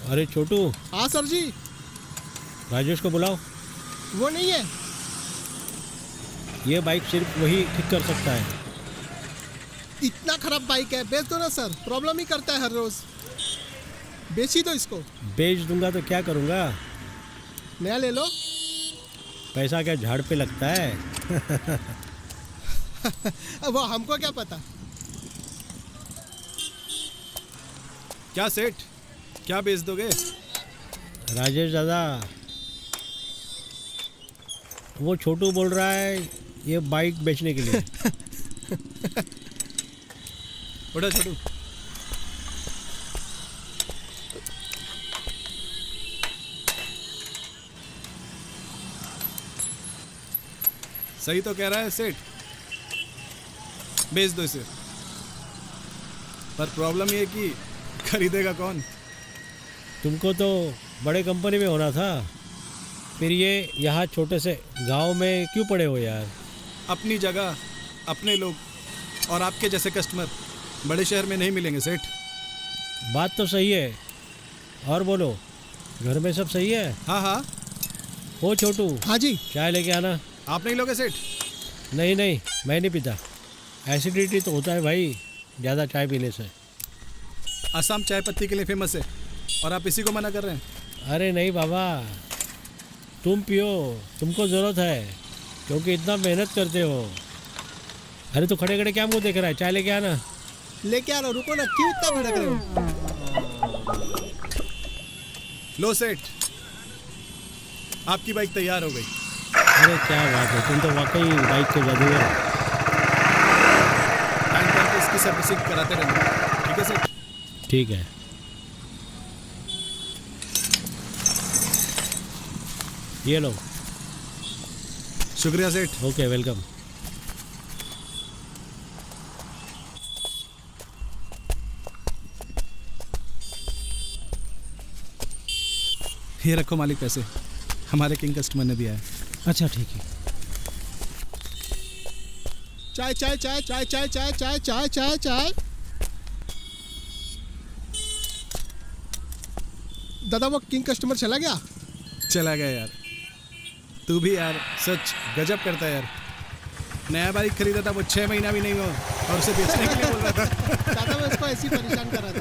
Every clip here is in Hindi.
अरे छोटू, हाँ सर जी। राजेश को बुलाओ। वो नहीं है। ये बाइक सिर्फ वही ठीक कर सकता है। इतना खराब बाइक है, बेच दो ना सर, प्रॉब्लम ही करता है हर रोज। बेच ही दो इसको। बेच दूंगा तो क्या करूंगा? नया ले लो। पैसा क्या झाड़ पे लगता है? वो हमको क्या पता। क्या सेठ, क्या बेच दोगे? राजेश दादा, वो छोटू बोल रहा है ये बाइक बेचने के लिए। उठो छोटू। सही तो कह रहा है सेठ, बेच दो इसे। पर प्रॉब्लम ये कि खरीदेगा कौन? तुमको तो बड़े कंपनी में होना था, फिर ये यहाँ छोटे से गांव में क्यों पड़े हो यार? अपनी जगह, अपने लोग और आपके जैसे कस्टमर बड़े शहर में नहीं मिलेंगे सेठ। बात तो सही है। और बोलो, घर में सब सही है? हाँ हाँ। हो छोटू, हाँ जी। चाय लेके आना। आप नहीं लोगे सेठ? नहीं नहीं, मैं नहीं पीता। एसिडिटी तो होता है भाई ज़्यादा चाय पीने से। असम चाय पत्ती के लिए फेमस है और आप इसी को मना कर रहे हैं? अरे नहीं बाबा, तुम पियो, तुमको ज़रूरत है क्योंकि इतना मेहनत करते हो। अरे तो खड़े खड़े क्या मुंह देख रहा है? चाय लेके आना। लेके आ रहा हूं, रुको ना, क्यों इतना भड़क रहे हो? लो सेठ, आपकी बाइक तैयार हो गई। अरे क्या बात है, तुम तो वाकई बाइक के जादूगर। टाइम टाइम पे इसकी सर्विसिंग कराते रहना, ठीक है सेठ? ठीक है। ये लो। शुक्रिया सेठ। Okay, welcome. ये रखो मालिक पैसे, हमारे किंग कस्टमर ने दिया है। अच्छा ठीक है। चाय चाय चाय चाय चाय चाय चाय चाय चाय चाय। दादा वो किंग कस्टमर चला गया? चला गया यार। तू भी यार सच गजब करता है यार। नया बाइक खरीदा था, वो 6 महीना भी नहीं हुआ और उसे बेचने के लिए बोल रहा था। दादा मैं इसको ऐसे ही परेशान कर रहा था।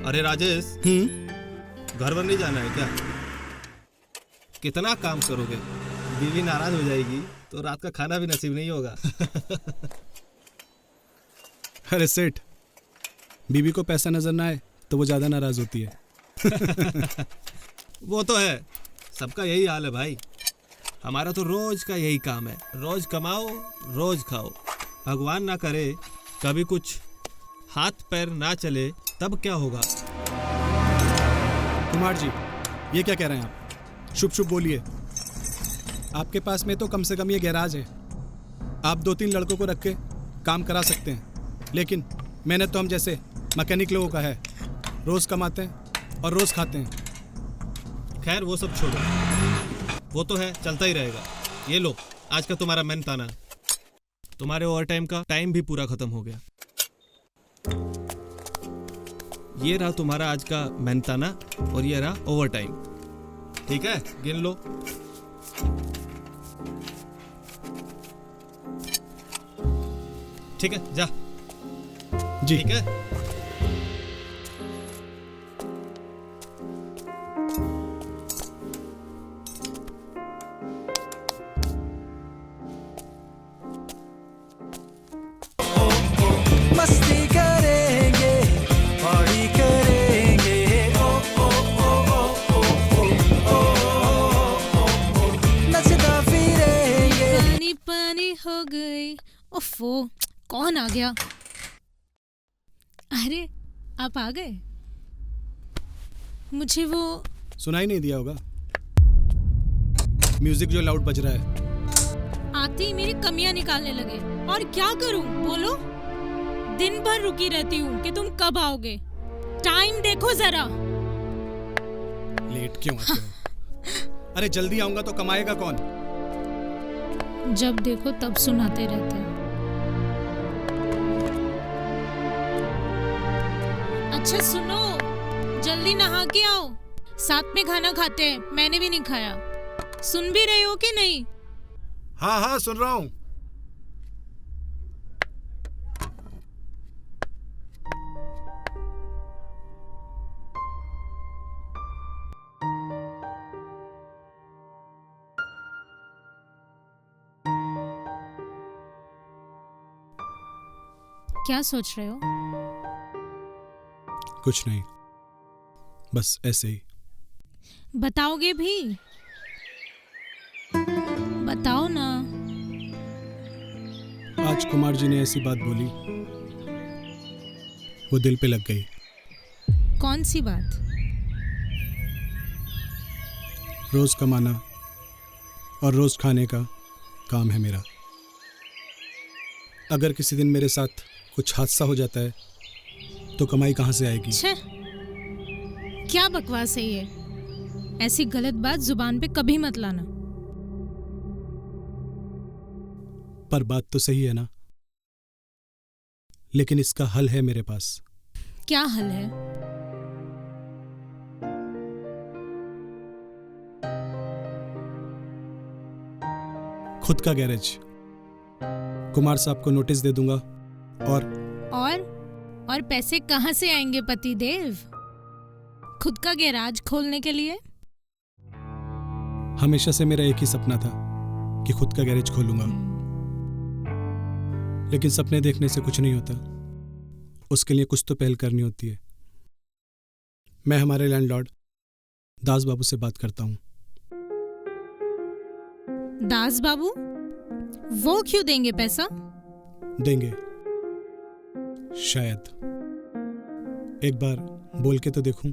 अरे राजेश, घर वर नहीं जाना है क्या? कितना काम करोगे? बीवी नाराज हो जाएगी तो रात का खाना भी नसीब नहीं होगा। अरे सेठ, बीवी को पैसा नजर ना आए तो वो ज्यादा नाराज होती है। वो तो है, सबका यही हाल है भाई। हमारा तो रोज का यही काम है, रोज कमाओ रोज खाओ। भगवान ना करे कभी कुछ हाथ पैर ना चले तब क्या होगा? कुमार जी, ये क्या कह रहे हैं आप? शुभ शुभ बोलिए। आपके पास में तो कम से कम ये गैराज है, आप 2-3 लड़कों को रख के काम करा सकते हैं। लेकिन मेहनत तो हम जैसे मैकेनिक लोगों का है, रोज कमाते हैं और रोज खाते हैं। खैर वो सब छोड़ो, वो तो है, चलता ही रहेगा। ये लो, आज का तुम्हारा मेहनताना। तुम्हारे ओवर टाइम का टाइम भी पूरा खत्म हो गया। ये रहा तुम्हारा आज का मेहनताना और ये रहा ओवर टाइम। ठीक है, गिन लो। ठीक है, जा। जी ठीक है। मस्ती करेंगे, पार्टी करेंगे, ओ ओ ओ ओ ओ ओ ओ, नचता फिरेंगे। पानी पानी हो गई। ओफो, कौन आ गया? अरे आप आ गए। मुझे वो सुनाई नहीं दिया होगा, म्यूजिक जो लाउड बज रहा है। आते ही मेरी कमियां निकालने लगे। और क्या करूं बोलो? दिन भर रुकी रहती हूँ कि तुम कब आओगे। टाइम देखो जरा। लेट क्यों आते हो? अरे जल्दी आऊंगा तो कमाएगा कौन? जब देखो तब सुनाते रहते हैं। अच्छा सुनो, जल्दी नहा के आओ, साथ में खाना खाते हैं। मैंने भी नहीं खाया। सुन भी रहे हो कि नहीं? हाँ हाँ सुन रहा हूँ। क्या सोच रहे हो? कुछ नहीं, बस ऐसे ही। बताओगे भी? बताओ ना। आज कुमार जी ने ऐसी बात बोली, वो दिल पे लग गई। कौन सी बात? रोज कमाना और रोज खाने का काम है मेरा। अगर किसी दिन मेरे साथ कुछ हादसा हो जाता है तो कमाई कहाँ से आएगी? छे, क्या बकवास है ये? ऐसी गलत बात जुबान पे कभी मत लाना। पर बात तो सही है ना? लेकिन इसका हल है मेरे पास। क्या हल है? खुद का गैरेज। कुमार साहब को नोटिस दे दूंगा और पैसे कहाँ से आएंगे पतिदेव? खुद का गैराज खोलने के लिए? हमेशा से मेरा एक ही सपना था कि खुद का गैरेज खोलूंगा। लेकिन सपने देखने से कुछ नहीं होता, उसके लिए कुछ तो पहल करनी होती है। मैं हमारे लैंडलॉर्ड दास बाबू से बात करता हूँ। दास बाबू? वो क्यों देंगे पैसा? देंगे शायद। एक बार बोल के तो देखूं,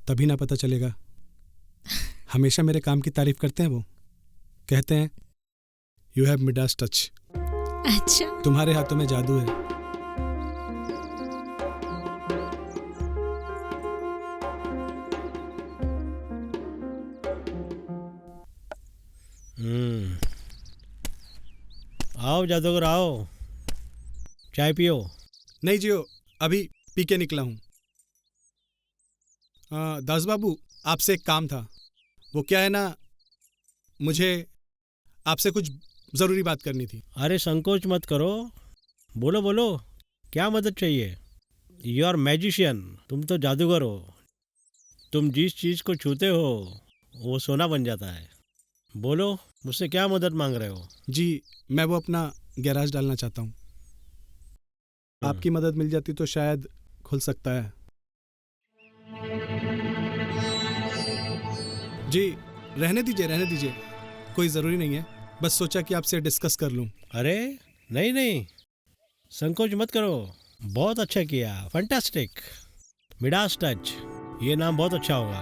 तभी ना पता चलेगा। हमेशा मेरे काम की तारीफ करते हैं वो। कहते हैं यू हैव मिडास टच। अच्छा, तुम्हारे हाथों में जादू है। आओ जादूगर आओ, चाय पियो। नहीं जियो, अभी पी के निकला हूँ। दास बाबू, आपसे एक काम था। वो क्या है ना, मुझे आपसे कुछ ज़रूरी बात करनी थी। अरे संकोच मत करो, बोलो बोलो, क्या मदद चाहिए? यू आर मैजिशियन, तुम तो जादूगर हो। तुम जिस चीज़ को छूते हो वो सोना बन जाता है। बोलो, मुझसे क्या मदद मांग रहे हो? जी, मैं वो अपना गैराज डालना चाहता हूँ। आपकी मदद मिल जाती तो शायद खुल सकता है। जी, रहने दीजिए, कोई ज़रूरी नहीं है। बस सोचा कि आपसे डिस्कस कर लूँ। अरे नहीं, संकोच मत करो। बहुत अच्छा किया, फैंटास्टिक। मिडास टच, ये नाम बहुत अच्छा होगा।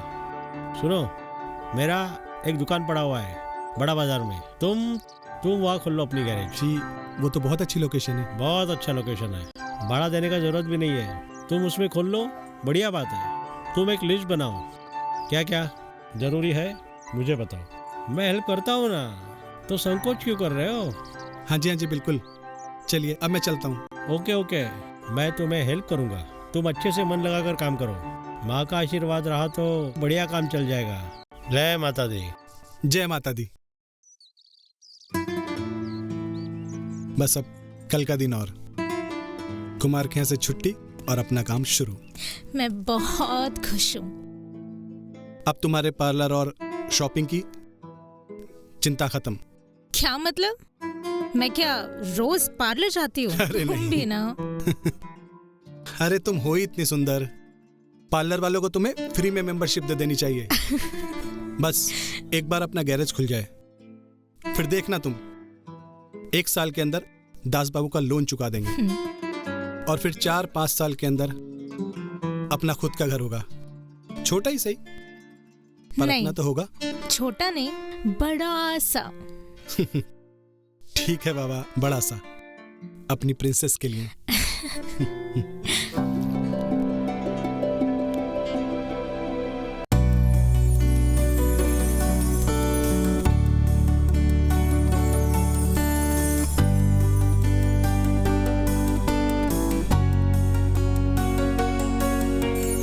सुनो, मेरा एक दुकान पड़ा हुआ है बड़ा बाजार में। तुम वहाँ खोल लो अपनी गैरेज। जी, वो तो बहुत अच्छी लोकेशन है। बहुत अच्छा लोकेशन है, भाड़ा देने का जरूरत भी नहीं है। तुम उसमें खोल लो, बढ़िया बात है। तुम एक लिस्ट बनाओ, क्या क्या जरूरी है मुझे बताओ, मैं हेल्प करता हूँ ना। तो संकोच क्यों कर रहे हो? हाँ जी बिल्कुल। चलिए अब मैं चलता हूँ। ओके, मैं तुम्हें हेल्प करूँगा। तुम अच्छे से मन लगाकर काम करो। माँ का आशीर्वाद रहा तो बढ़िया काम चल जाएगा। जय माता दी। जय माता दी। बस अब कल का दिन और, कुमार के यहाँ से छुट्टी और अपना काम शुरू। मैं बहुत खुश हूँ। अब तुम्हारे पार्लर और शॉपिंग की चिंता खत्म। क्या मतलब? मैं क्या रोज पार्लर जाती हूँ? अरे तुम नहीं। भी ना। अरे तुम हो ही इतनी सुंदर, पार्लर वालों को तुम्हें फ्री में मेंबरशिप दे देनी चाहिए। बस एक बार अपना गैरेज खुल जाए फिर देखना तुम, 1 साल के अंदर दास बाबू का लोन चुका देंगे और फिर 4-5 साल के अंदर अपना खुद का घर होगा। छोटा ही सही, पर नहीं। अपना तो होगा। छोटा नहीं, बड़ा सा। ठीक है बाबा, बड़ा सा, अपनी प्रिंसेस के लिए।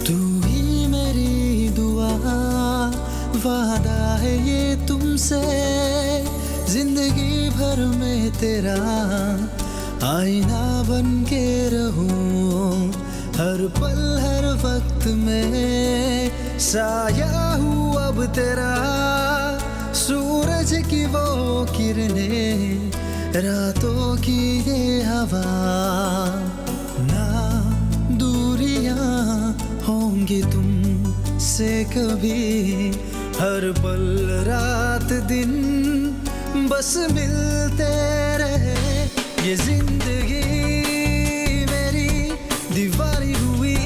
तू ही मेरी दुआ, वादा है ये तुमसे, जिंदगी भर में तेरा आईना बन के रहूं, हर पल हर वक्त में साया हूँ अब तेरा, सूरज की वो किरणें, रातों की ये हवा, ना दूरियां होंगी तुमसे कभी, हर पल रात दिन बस मिलते रहे, ये जिंदगी मेरी दीवारी हुई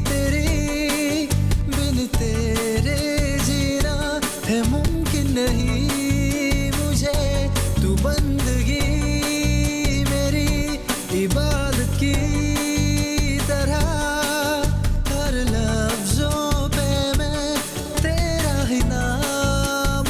तेरी, बिन तेरे जीना है मुमकिन नहीं मुझे, तू बंदगी मेरी इबादत की तरह, हर लफ्जों पे मैं तेरा ही नाम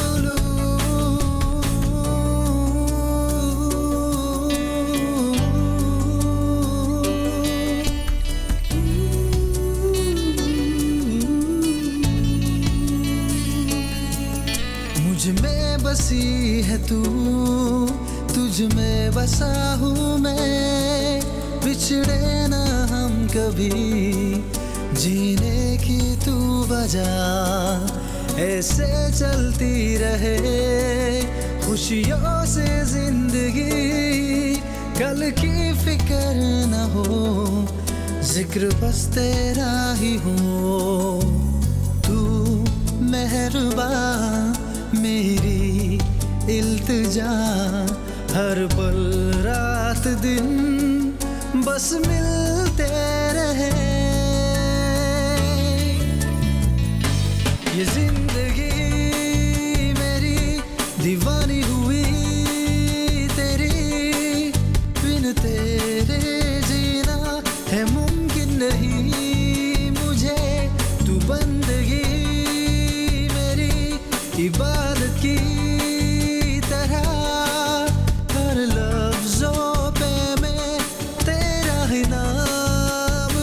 मुझ में बसी है तू, तुझ में बसा हूँ मैं, बिछड़े ना हम कभी, जीने की तू वजह ऐसे चलती रहे, खुशियों से जिंदगी, कल की फिक्र न हो, जिक्र बस तेरा ही हो, तू मेहरबान मेरी इल्तिजा, हर पल रात दिन बस मिलते रहे, ये जिंदगी मेरी दीवानी हुई तेरी, बिन तेरे जीना है मुमकिन नहीं मुझे, तू बंदगी मेरी इबादत की तरह, हर लफ्जों पे मैं तेरा ही नाम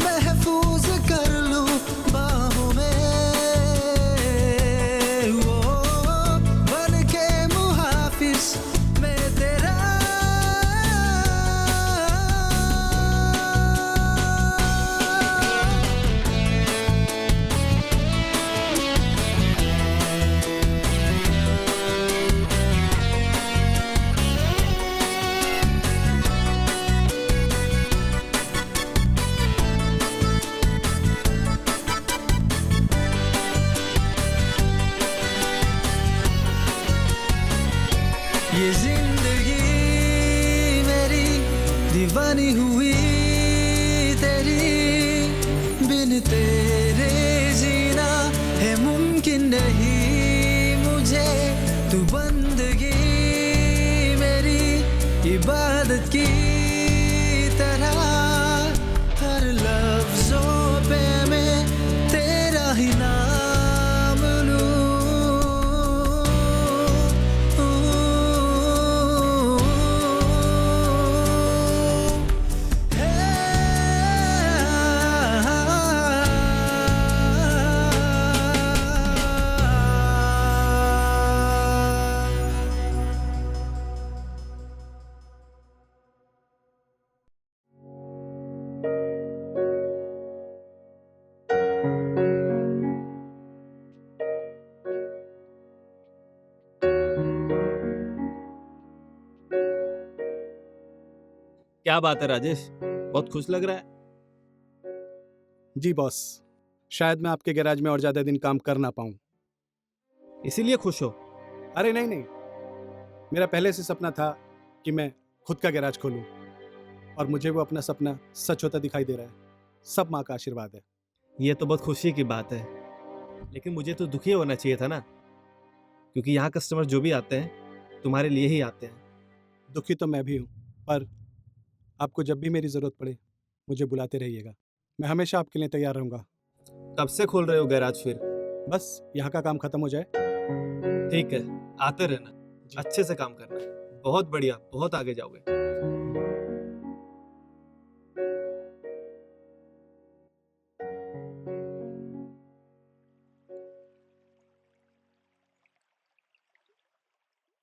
महफूज कर लूं बाहों में, वो बन के मुहाफिज मैं तेरा, ये जिंदगी मेरी दीवानी हुई तेरी, बिन तेरे जीना है मुमकिन नहीं मुझे, तू बंदगी मेरी इबादत की तरह, हर लफ्जों पे मैं तेरा ही नाम लूं। क्या बात है राजेश, बहुत खुश लग रहा है। जी बॉस, शायद मैं आपके गैराज में और ज़्यादा दिन काम कर ना पाऊँ। इसीलिए खुश हो? अरे नहीं नहीं, मेरा पहले से सपना था कि मैं खुद का गैराज खोलूं, और मुझे वो अपना सपना सच होता दिखाई दे रहा है। सब माँ का आशीर्वाद है। ये तो बहुत खुशी की बात है, लेकिन मुझे तो दुखी होना चाहिए था ना, क्योंकि यहाँ कस्टमर जो भी आते हैं तुम्हारे लिए ही आते हैं। दुखी तो मैं भी हूँ, पर आपको जब भी मेरी ज़रूरत पड़े मुझे बुलाते रहिएगा। मैं हमेशा आपके लिए तैयार रहूँगा। कब से खोल रहे हो गैराज फिर? बस यहाँ का काम खत्म हो जाए। ठीक है, आते रहना, अच्छे से काम करना। बहुत बढ़िया, बहुत आगे जाओगे।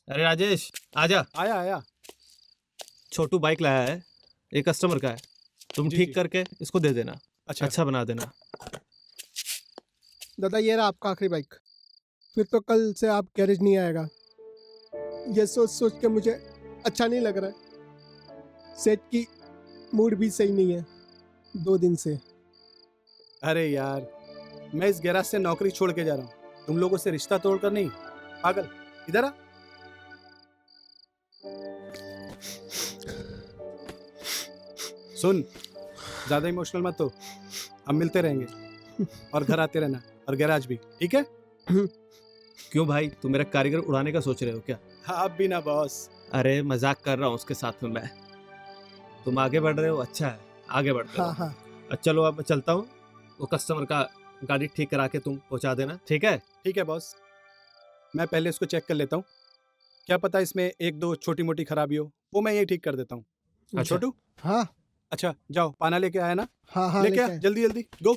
अरे राजेश, आजा। आया आया। छोटू बाइक लाया है, एक कस्टमर का है, तुम जी, ठीक जी। करके इसको दे देना। अच्छा अच्छा बना देना। दादा ये रहा आपका आखिरी बाइक। फिर तो कल से आप गैरेज नहीं आएगा। ये सोच सोच के मुझे अच्छा नहीं लग रहा है। सेठ की मूड भी सही नहीं है 2 दिन से। अरे यार, मैं इस गैराज से नौकरी छोड़ के जा रहा हूँ, तुम लोगों से रिश्ता तोड़कर नहीं। पागल, इधर आ। सुन, ज्यादा इमोशनल मत हो, हम मिलते रहेंगे और घर आते रहना, और गैराज भी, ठीक है? क्यों भाई, तुम मेरा कारीगर उड़ाने का सोच रहे हो क्या? आप भी ना बॉस। अरे मजाक कर रहा हूँ उसके साथ में मैं। तुम आगे बढ़ रहे हो, अच्छा है, आगे बढ़ते हाँ रहो। हाँ चलो अब मैं चलता हूँ, वो कस्टमर का गाड़ी ठीक करा के तुम पहुँचा देना, ठीक है? ठीक है बॉस, मैं पहले इसको चेक कर लेता हूँ, क्या पता इसमें 1-2 छोटी मोटी खराबी हो, वो मैं यही ठीक कर देता हूँ। अच्छा। छोटू, हाँ अच्छा जाओ, पाना लेके आया ना? हाँ हाँ लेके आ, लेके आए। जल्दी जल्दी go.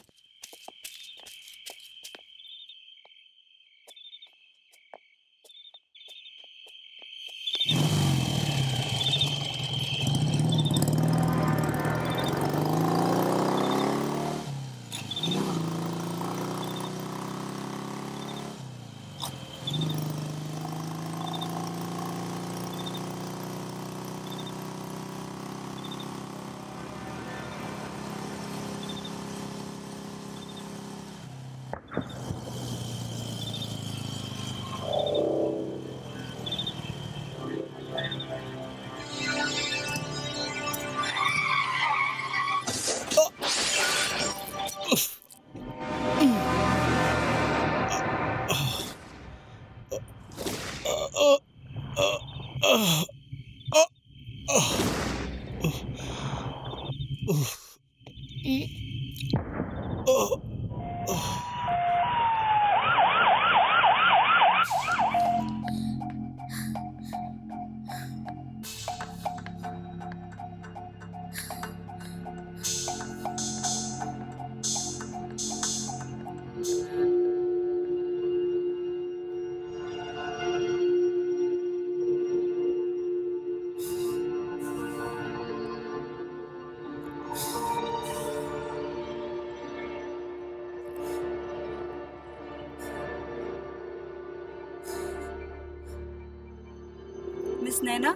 Miss Naina,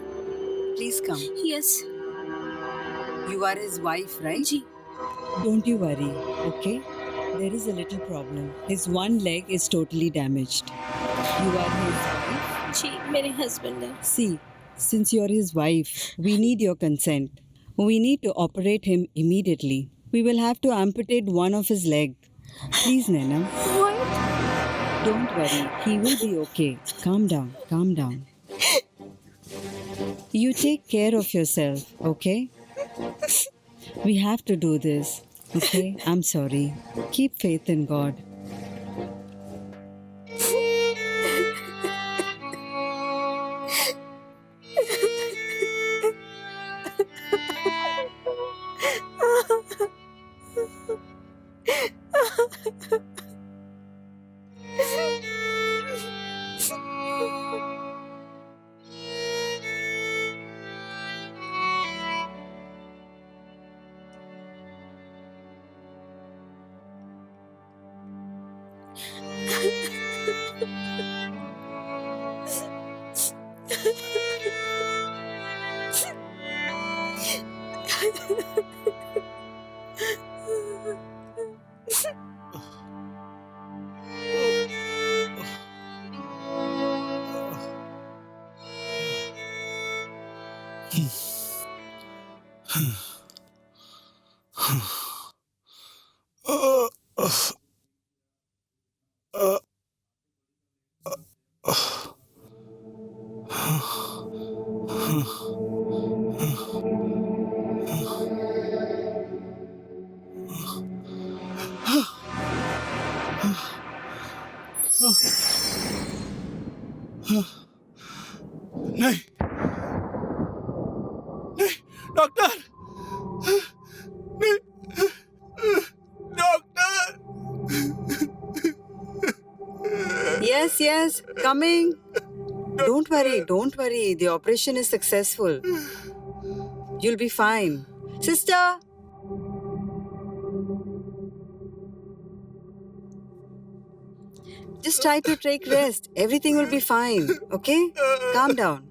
please come. Yes You are his wife, right? जी। Don't you worry, okay? There is a little problem. His one leg is totally damaged. You are his wife? जी मेरे हस्बैंड है। See, since you are his wife, we need your consent. We need to operate him immediately. We will have to amputate one of his leg. Please, Naina. What? Don't worry. He will be okay. Calm down. Calm down. You take care of yourself, okay? We have to do this, okay? I'm sorry. Keep faith in God. नहीं, नहीं, डॉक्टर, नहीं, doctor. Yes, yes, coming. Don't worry. The operation is successful. You'll be fine. Sister! Just try to take rest. Everything will be fine. Okay? Calm down.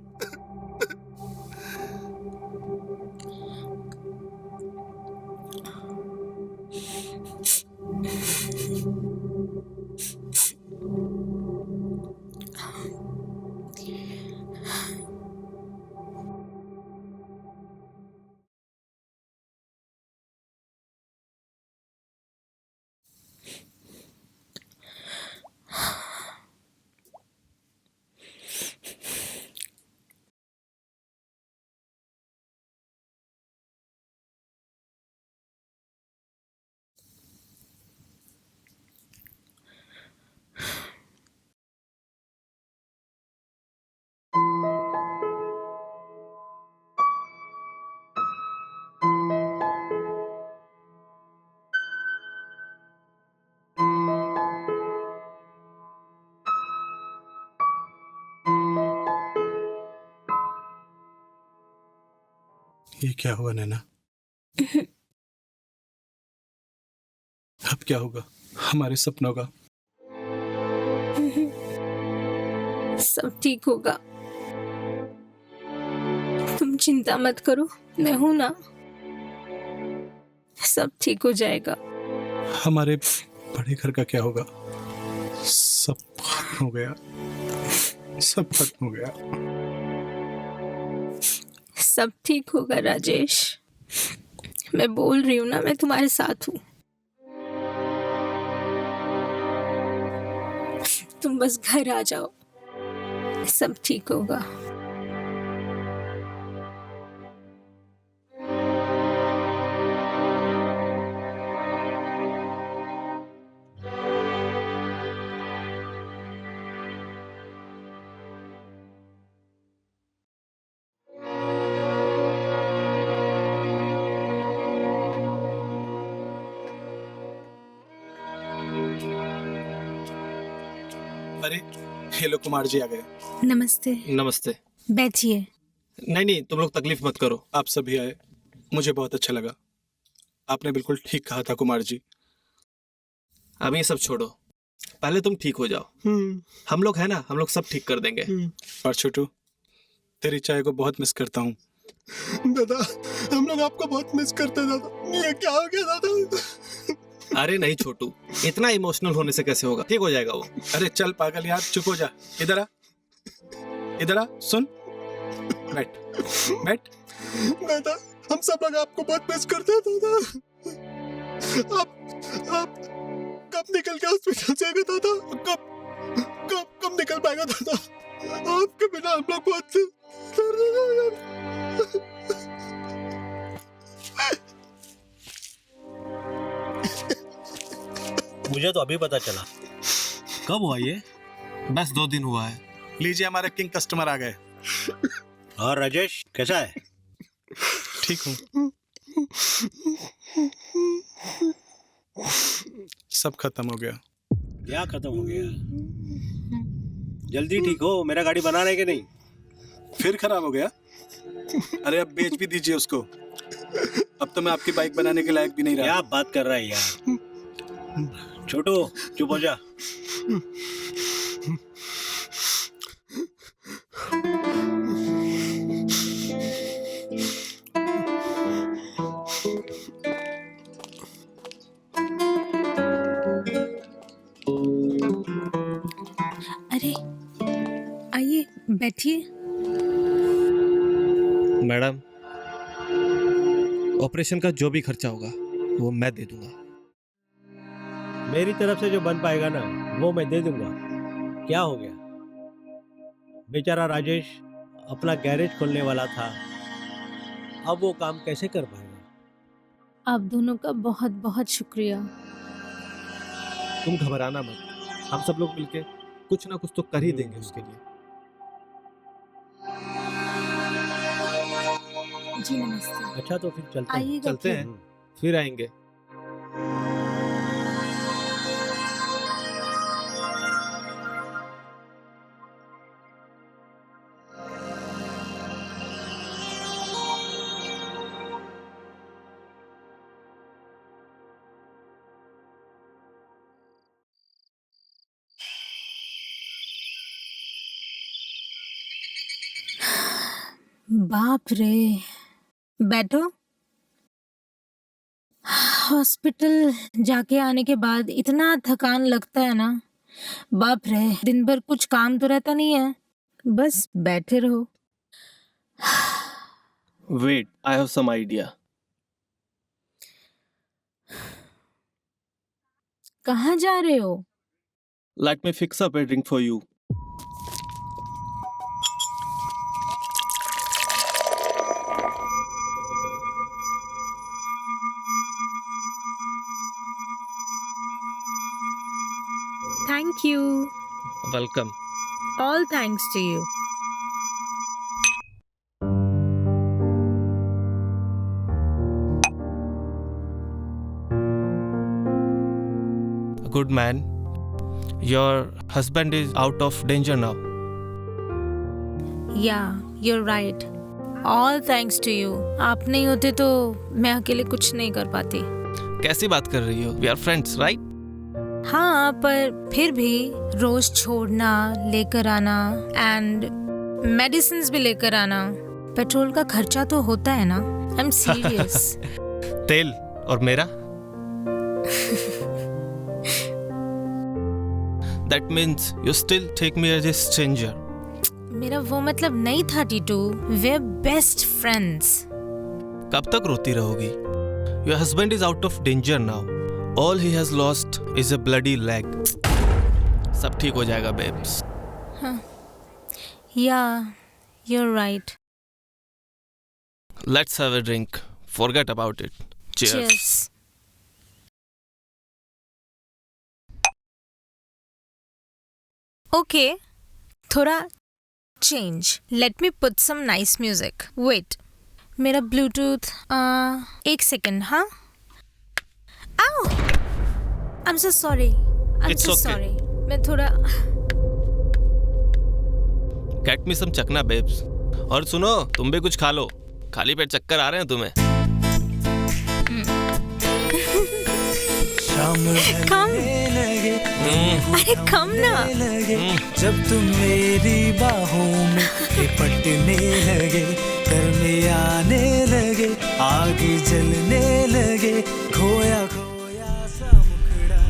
ये क्या हुआ नैना? अब क्या होगा हमारे सपनों का? सब ठीक होगा, तुम चिंता मत करो, मैं हूं ना, सब ठीक हो जाएगा। हमारे बड़े घर का क्या होगा? सब खत्म हो गया, सब खत्म हो गया। सब ठीक होगा राजेश, मैं बोल रही हूँ ना, मैं तुम्हारे साथ हूँ। तुम बस घर आ जाओ, सब ठीक होगा। अरे हेलो, कुमार जी आ गए। नमस्ते। नमस्ते। बैठिए। नहीं, तुम लोग तकलीफ मत करो। आप सभी आए, मुझे बहुत अच्छा लगा। आपने बिल्कुल ठीक कहा था कुमार जी। अब ये सब छोड़ो, पहले तुम ठीक हो जाओ। हम लोग है ना, हम लोग सब ठीक कर देंगे। और छोटू, तेरी चाय को बहुत मिस करता हूँ। दादा, हम लोग आपको बहुत मिस करते हैं दादा। ये क्या हो गया दादा? अरे नहीं छोटू, इतना इमोशनल होने से कैसे होगा, ठीक हो जाएगा वो। अरे चल पागल यार, चुप हो जा। इधर आ, इधर आ, सुन, बैठ बैठ। दादा, हम सब लोग आपको बहुत मिस करते हैं दादा। आप कब निकल के हॉस्पिटल से आएगा दादा? कब निकल पाएगा दादा? आपके बिना हम लोग बहुत मुझे तो अभी पता चला। कब हुआ ये? बस 2 दिन हुआ है। लीजिए, हमारे किंग कस्टमर आ गए। और राजेश कैसा है? ठीक हूँ, सब खत्म हो गया। क्या खत्म हो गया? जल्दी ठीक हो, मेरा गाड़ी बना रहे कि नहीं? फिर खराब हो गया? अरे अब बेच भी दीजिए उसको। अब तो मैं आपकी बाइक बनाने के लायक भी नहीं रहा। क्या बात कर रहा है यार? छोटू चुप हो जा। अरे आइए बैठिए। मैडम, ऑपरेशन का जो भी खर्चा होगा वो मैं दे दूंगा। मेरी तरफ से जो बन पाएगा ना वो मैं दे दूंगा। क्या हो गया? बेचारा राजेश अपना गैरेज खोलने वाला था, अब वो काम कैसे कर पाएगा? आप दोनों का बहुत बहुत शुक्रिया। तुम घबराना मत, हम सब लोग मिलके कुछ ना कुछ तो कर ही देंगे उसके लिए। जी नमस्ते। अच्छा तो फिर चलते हैं। आइएगा चलते फिर। हैं, फिर आएंगे। बाप रे, बैठो। हॉस्पिटल जाके आने के बाद इतना थकान लगता है ना, बाप रे। दिन भर कुछ काम तो रहता नहीं है, बस बैठे रहो। Wait, I have some idea. कहाँ जा रहे हो? Let me fix up a drink for you. Thank you. Welcome. All thanks to you. Good man, your husband is out of danger now. Yeah, you're right. All thanks to you. आप नहीं होते तो मैं अकेले कुछ नहीं कर पाती। कैसी बात कर रही हो? We are friends, right? हाँ, पर फिर भी रोज छोड़ना, लेकर आना एंड मेडिसिन्स भी लेकर आना, पेट्रोल का खर्चा तो होता है ना। I am serious. तेल और मेरा? That means you still take me as a stranger. मेरा वो मतलब नहीं था टीटू। We're best friends. कब तक रोती रहोगी? Your husband is out of danger now. All he has lost is a bloody leg. सब ठीक हो जाएगा, babes. Yeah, you're right. Let's have a drink. Forget about it. Cheers. Cheers. Okay, थोड़ा change. Let me put some nice music. Wait, मेरा Bluetooth. एक second, हाँ? Ow! I'm so sorry. I'm It's so okay. sorry. मैं थोड़ा Get me some चकना, babes. और सुनो, तुम भी कुछ खा लो। खाली पेट चक्कर आ रहे हैं तुम्हें। शाम कम। ढलने लगे, अरे कम ना। लगे, जब तुम मेरी बाहों में लिपटने लगे, घर में आने लगे, आग जलने लगे, खोया खोया सा मुखड़ा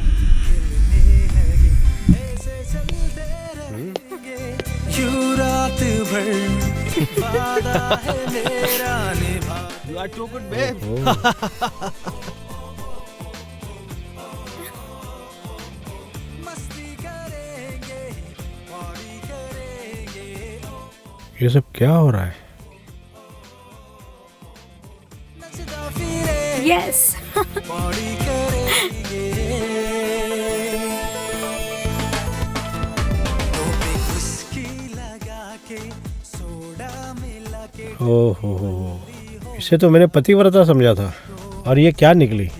खिलने लगे, ऐसे चलते रहेंगे यूं रात भर, वादा है मेरा निभा। You are too good, babe. मस्ती करेंगे, पार्टी करेंगे, ये सब क्या हो रहा है? नचता फिरेंगे, Yes. पार्टी करेंगे। टोपी उसकी लगा के, सोडा मिला के, ओहो, इसे तो मैंने पतिव्रता समझा था और ये क्या निकली?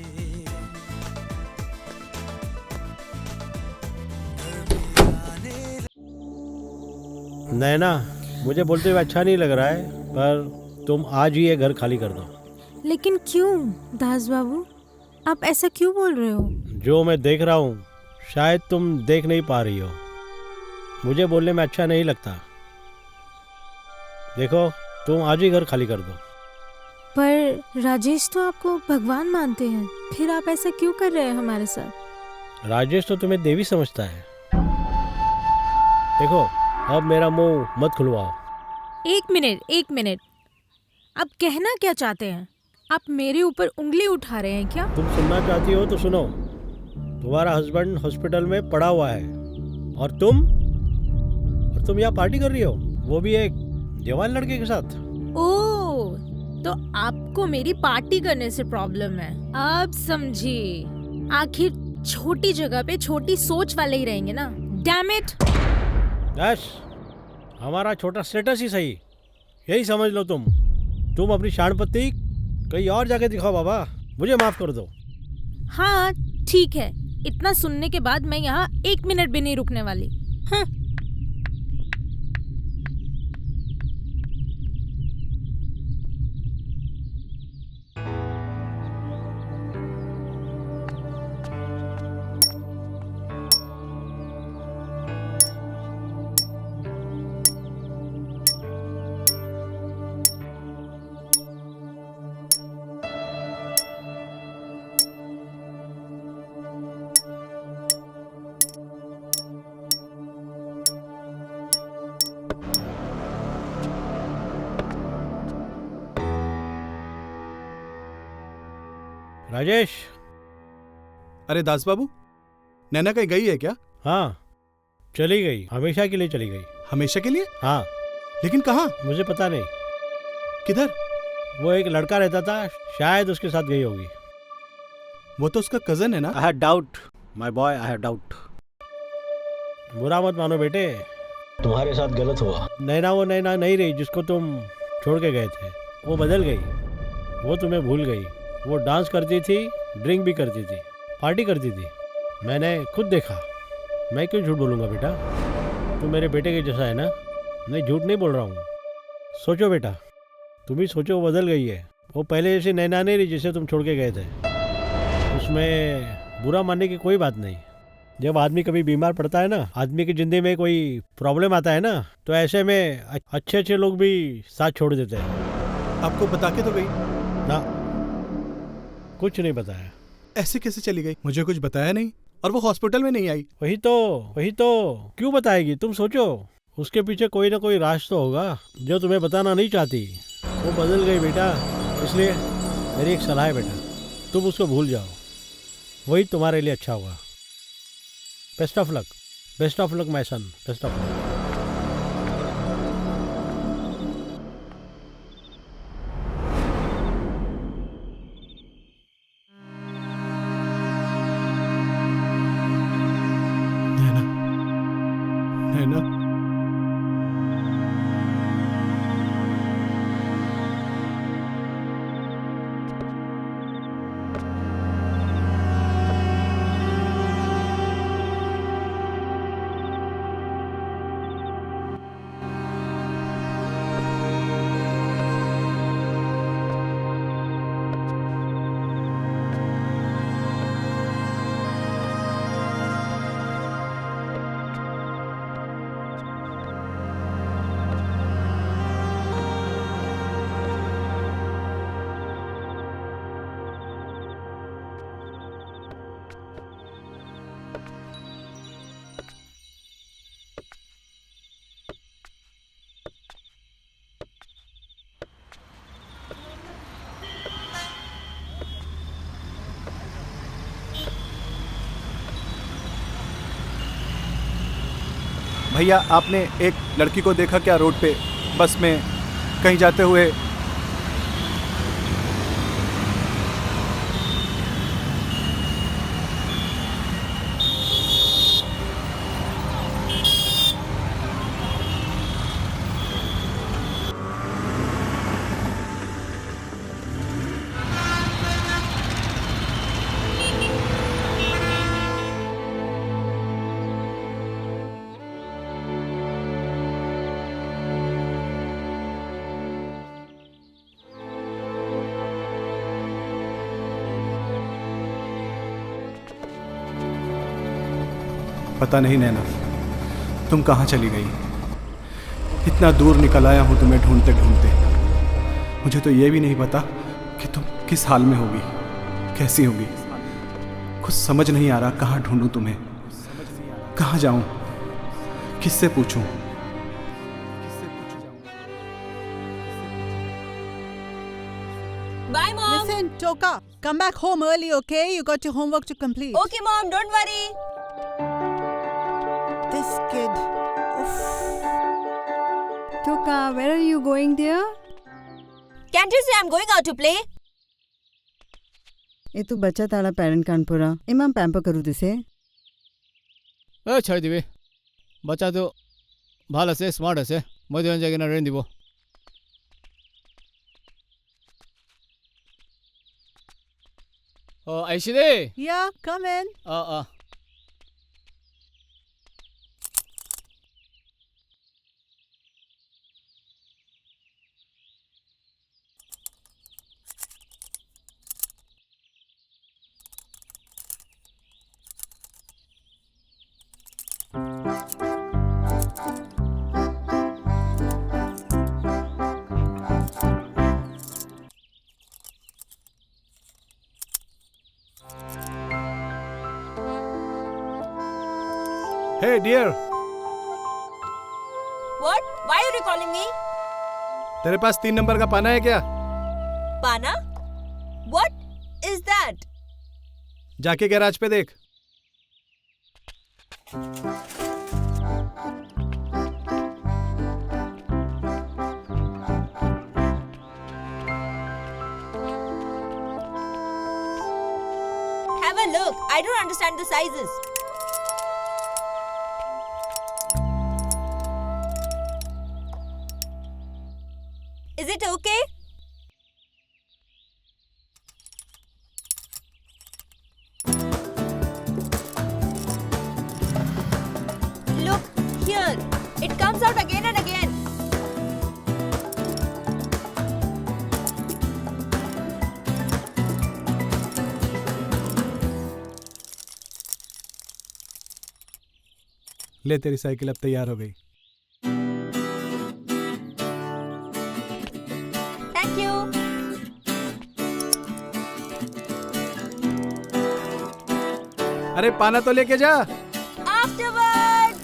नैना, मुझे बोलते हुए अच्छा नहीं लग रहा है, पर तुम आज ही ये घर खाली कर दो। लेकिन क्यों दास बाबू, आप ऐसा क्यों बोल रहे हो? जो मैं देख रहा हूँ शायद तुम देख नहीं पा रही हो। मुझे बोलने में अच्छा नहीं लगता। देखो, तुम आज ही घर खाली कर दो। पर राजेश तो आपको भगवान मानते हैं, फिर आप ऐसा क्यों कर रहे हैं हमारे साथ? राजेश तो तुम्हें देवी समझता है। देखो, अब मेरा मुंह मत खुलवाओ। एक मिनट, आप कहना क्या चाहते हैं? आप मेरे ऊपर उंगली उठा रहे हैं क्या? तुम सुनना चाहती हो तो सुनो। तुम्हारा हस्बैंड हॉस्पिटल में पड़ा हुआ है और तुम यहाँ पार्टी कर रही हो, वो भी एक जवान लड़के के साथ। ओह, तो आपको मेरी पार्टी करने से प्रॉब्लम है। अब समझी। आखिर छोटी जगह पे छोटी सोच वाले ही रहेंगे ना। Damn it. बस हमारा छोटा स्टेटस ही सही, यही समझ लो तुम अपनी शानपत्ती कहीं और जाके दिखाओ बाबा, मुझे माफ कर दो। हाँ ठीक है, इतना सुनने के बाद मैं यहाँ 1 मिनट भी नहीं रुकने वाली। हाँ। राजेश। अरे दास बाबू, नैना कहीं गई है क्या? हाँ, चली गई, हमेशा के लिए चली गई। हमेशा के लिए? हाँ। लेकिन कहाँ? मुझे पता नहीं। किधर? वो एक लड़का रहता था, शायद उसके साथ गई होगी। वो तो उसका कजन है ना? I have doubt my boy, I have doubt. बुरा मत मानो बेटे, तुम्हारे साथ गलत हुआ। नैना वो नैना नहीं रही जिसको तुम छोड़ के गए थे। वो बदल गई, वो तुम्हें भूल गई। वो डांस करती थी, ड्रिंक भी करती थी, पार्टी करती थी। मैंने खुद देखा। मैं क्यों झूठ बोलूँगा बेटा? तू मेरे बेटे के जैसा है ना, मैं झूठ नहीं बोल रहा हूँ। सोचो बेटा, तुम ही सोचो, वो बदल गई है। वो पहले जैसी नैना नहीं रही जिसे तुम छोड़ के गए थे। उसमें बुरा मानने की कोई बात नहीं। जब आदमी कभी बीमार पड़ता है ना, आदमी की ज़िंदगी में कोई प्रॉब्लम आता है ना, तो ऐसे में अच्छे अच्छे लोग भी साथ छोड़ देते हैं। आपको बता के तो गई ना? कुछ नहीं बताया। ऐसे कैसे चली गई? मुझे कुछ बताया नहीं, और वो हॉस्पिटल में नहीं आई। वही तो क्यों बताएगी? तुम सोचो, उसके पीछे कोई ना कोई राज तो होगा जो तुम्हें बताना नहीं चाहती। वो बदल गई बेटा, इसलिए मेरी एक सलाह है बेटा, तुम उसको भूल जाओ, वही तुम्हारे लिए अच्छा होगा। Best of luck my son, best of luck. Naina, भैया आपने एक लड़की को देखा क्या रोड पे, बस में कहीं जाते हुए? पता नहीं नैना, तुम कहाँ चली गई? इतना दूर निकल आया हूँ तुम्हें ढूंढते ढूंढते। मुझे तो ये भी नहीं पता कि तुम किस हाल में होगी, कैसी होगी। कुछ समझ नहीं आ रहा, कहाँ ढूंढूं तुम्हें, कहाँ जाऊं, किससे पूछूं? Bye mom. Listen, Toka, come back home early, okay? You got your homework to complete. Okay, Mom, don't worry. This kid. Toka, where are you going, dear? Can't you say I'm going out to play? એ તું બચ્ચા તારા પેરેન્ટ કાનપુરા એમાં પેમ્પર કરું દિસે ছাড়ি দিবি বাচ্চা তো ভাল আছে স্মার্ট আছে মই দুজন যাই কিনা ৰেন দিব আহিছি দেই Yeah, come in. Hey dear, What? Why are you calling me? तेरे पास 3 नंबर का पाना है क्या? Pana? What is that? जाके गैराज पे देख. Have a look. I don't understand the sizes. Is it okay? Look, here. It comes out again and again. ले तेरी साइकिल अब तैयार हो गई. Thank you. अरे पाना तो लेके जा. Afterward.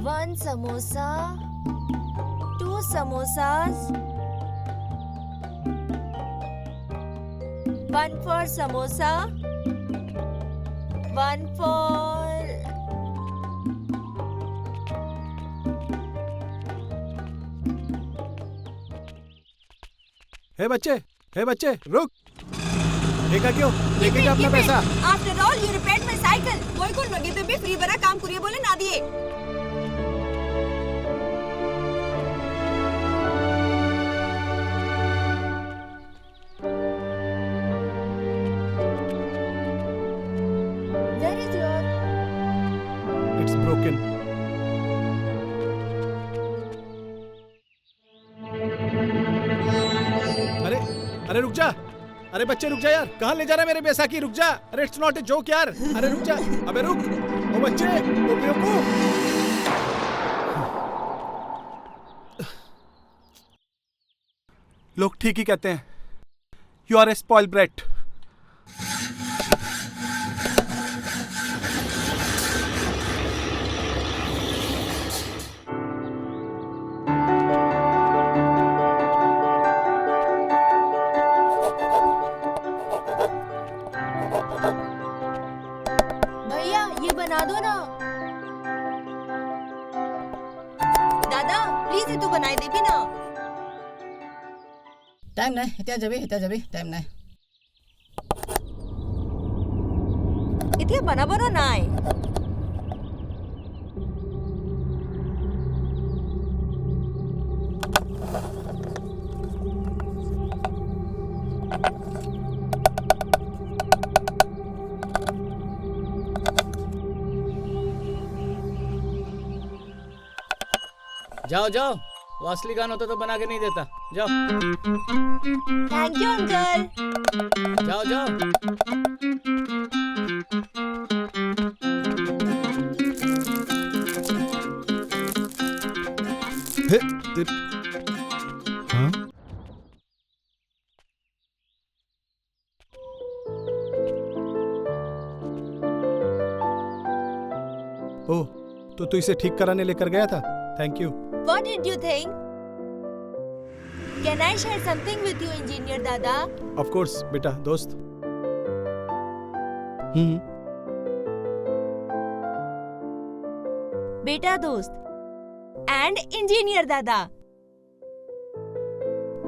One samosa, 2 samosas, 1 for samosa, 1 for... हे बच्चे रुक. देखा क्यों? लेके जा अपना पैसा. After all, you repaired my cycle. कोई कोण बघितलं बी फ्री बरा काम करूया बोले ना दिए. Where is your... It's broken. अरे रुक जा. अरे बच्चे रुक जा यार. कहाँ ले जा रहा है मेरे बैसाखी? रुक जा. अरे इट्स नॉट ए जोक यार. अरे रुक जा. अबे रुक. ओ बच्चे, ओ बेवकूफ. लोग ठीक ही कहते हैं. You are a spoil brat. भैया ये बना दो ना. दादा प्लीज ये तू बनाई दे भी ना. टाइम नहीं এতিয়া যাবি টাইম নাই এতিয়া বনাবৰো নাই. जाओ वो असली गाना होता तो बना के नहीं देता. जाओ थैंक यू अंकल. जाओ हाँ? ओह, तो तू इसे ठीक कराने लेकर गया था? Thank you. What did you think? Can I share something with you, Engineer Dada? Of course बेटा, दोस्त। बेटा दोस्त and Engineer Dada.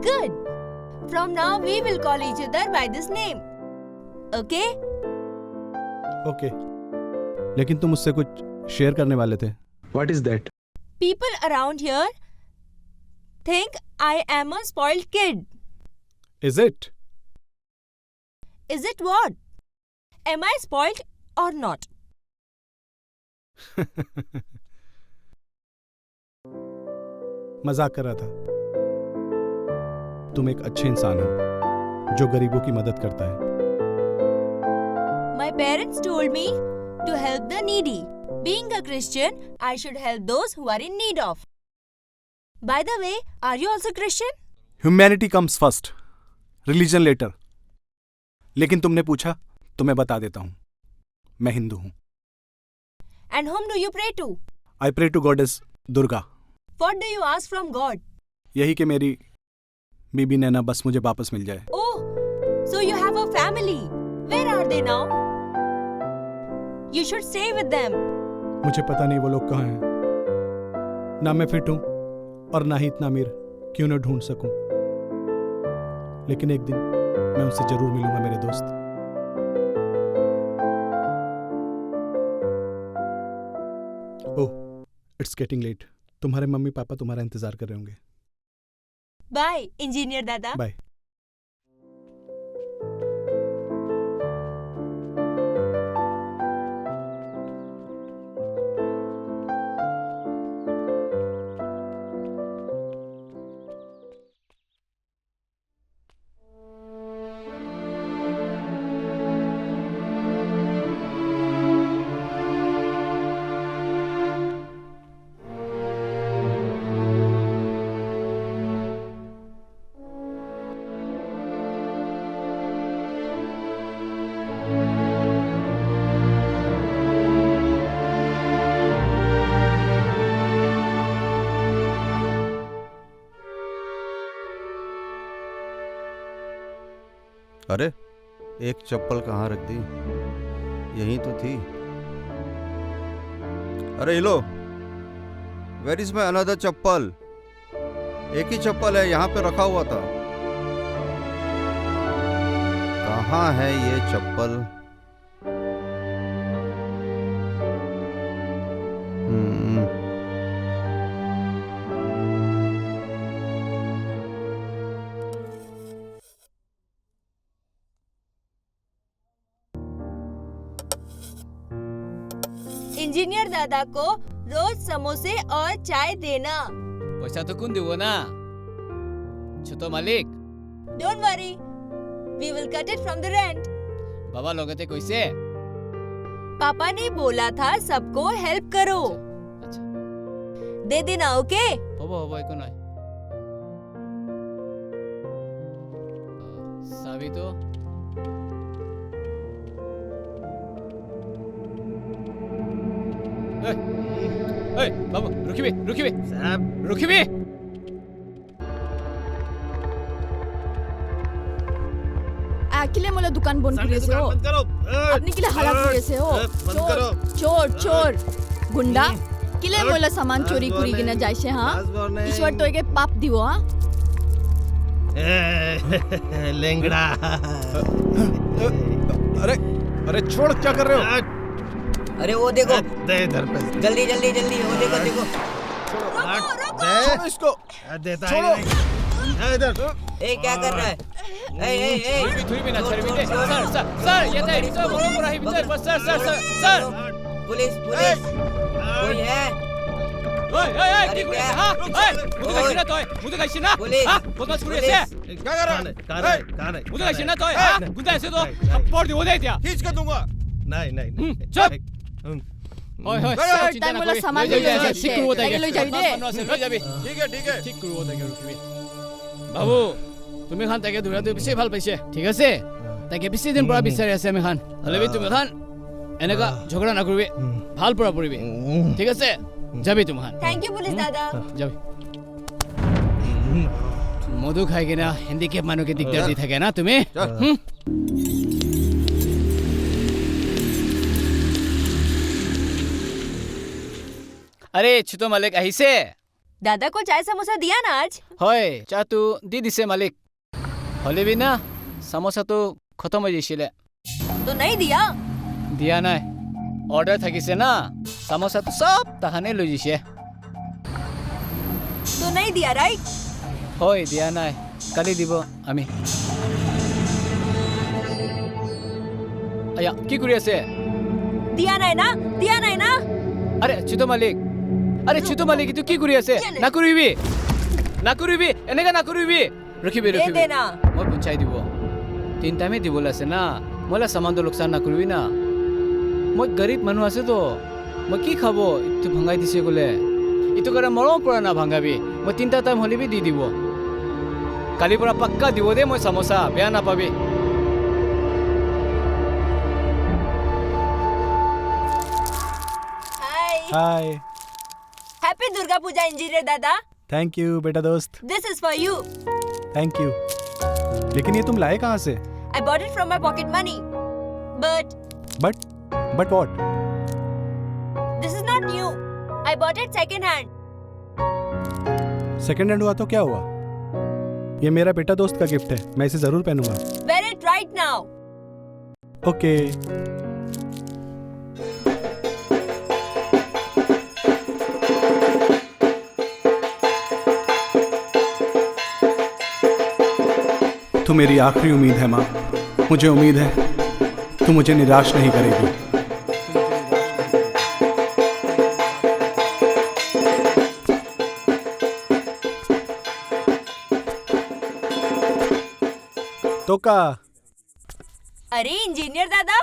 Good. From now we will call each other by this name. Okay? Okay, लेकिन तुम मुझसे कुछ शेयर करने वाले थे। What is that? People around here think I am a spoiled kid. Is it? Is it what? Am I spoiled or not? मजाक कर रहा था। तुम एक अच्छे इंसान हो जो गरीबों की मदद करता है। My parents told me to help the needy. Being a Christian, I should help those who are in need of. By the way, are you also Christian? Humanity comes first, religion later. लेकिन तुमने पूछा तो मैं बता देता हूँ, मैं हिंदू हूँ। And whom do you pray to? I pray to goddess Durga. What do you ask from God? यही कि मेरी बीबी नैना बस मुझे वापस मिल जाए। Oh, so you have a family. Where are they now? You should stay with them. मुझे पता नहीं वो लोग कहाँ हैं। ना मैं फिट हूँ और ना ही इतना अमीर क्यों न ढूंढ सकूं। लेकिन एक दिन मैं उनसे जरूर मिलूंगा मेरे दोस्त। ओह, इट्स गेटिंग लेट। तुम्हारे मम्मी पापा तुम्हारा इंतजार कर रहे होंगे। Bye, Engineer Dada. बाय। अरे, एक चप्पल कहाँ रख दी? यहीं तो थी। अरे हिलो, वेयर इज माय अनदर चप्पल? एक ही चप्पल है, यहाँ पे रखा हुआ था। कहाँ है ये चप्पल? इंजीनियर दादा को रोज समोसे और चाय देना। पैसा तो कौन देवो ना? छोटो मालिक। Don't worry, we will cut it from the rent. बाबा लोगते कैसे? पापा ने बोला था सबको हेल्प करो। अच्छा। दे देना, ओके? होबो एको नय। साबी तो ए बाबू रुकिबे साहब रुकिबे। आखिले मला दुकान बंद करेছে हो। আপনি কিলে হালাত করেছে हो? চোর গুন্ডা কিলে মোলা সামান চুরি করি কিনা যাইছে हां? ईश्वर তোকে পাপ দিব हां? लेंगड़ा। अरे छोड़, क्या कर रहे हो? अरे वो देखो, दे इधर पे। जल्दी वो देखो। छोड़ो इसको। देता छोड़ो। है इधर। ए क्या कर रहा है? थोड़ी भी ना सर ये तो बोलो पूरा ही बिचार बस सर पुलिस कोई है? अरे क्या? हां मुझे कैसे ना तो है? मुझे कैसे ना? हां बदमाश पूरे से क्या कर रहा है? मुझे कैसे ना तो है? हां गुंडा ऐसे तो थप्पड़ दे दे दिया। खींच कर दूंगा। नहीं चुप। হয় হয় Sir, চিন্তা time নকৰিবি। বোলে সামান লৈ লৈ যাবি, যাবি। ঠিক কৰিব তাকে। তাকে লৈ যাবি দেই। মানুহ আছে, লৈ যাবি। ठीक है ठीक है ঠিক কৰিব তাকে ৰখিবি। বাবু তুমি খান তাকে দৌৰাটো বেছি ভাল পাইছে ঠিক আছে তাকে বেছি দিন পৰা বিচাৰি আছে আমি খান হ'লেবি তুমি খান এনেকা ঝগড়া নকৰিবি ভাল পৰা পৰিবি ঠিক আছে যাবি তুমি খান थैंक यू पुलिस दादा যাবি মধু খাই কিনা হেন্ডিকেপ মানুহকে দিগদাৰ দি থাকে না তুমি আরে ছোট মালিক আহিছে दादा को चाय समोसा दिया ना आज হয় চাহটো দি দিছে মালিক হ'লেবি না চামোচাটো খতম হৈ গৈছিলে तो नहीं दिया দিয়া নাই অৰ্ডাৰ থাকিছে না চামোচাটো সব তাহানে লৈ গৈছে तो नहीं दिया राइट হয় দিয়া নাই কালি দিব আমি আয়া কি কৰি আছে दिया नहीं ना আরে ছোট মালিক আরে ছোট মালিক তুই কি কৰি আছে নাকৰিবি এনেকা নাকৰিবি ৰখিবি दे देना মই পঞ্চাই দিব তিনটামে দিবলৈ আছে না মোলা সামানটো লোকচান নকৰিবি না মই গৰীব মানুহ আছে তো মই কি খাব ইটো ভাঙাই দিছে বোলে ইটো কাৰণে মৰম পৰা না ভাঙাবি মই তিনটা টাইম হ'লেবি দি দিব কালিৰ পৰা পাক্কা দিব দে মই চামোচা বেয়া নাপাবি हाय hi happy Durga Puja engineer दादा थैंक यू बेटा दोस्त this is for you thank you लेकिन ये तुम लाए कहाँ से I bought it from my pocket money but but what this is not new I bought it second hand second hand हुआ तो क्या हुआ ये मेरा बेटा दोस्त का गिफ्ट है मैं इसे जरूर पहनूंगा wear it right now okay तू मेरी आखिरी उम्मीद है माँ मुझे उम्मीद है तू मुझे निराश नहीं करेगी तो का अरे इंजीनियर दादा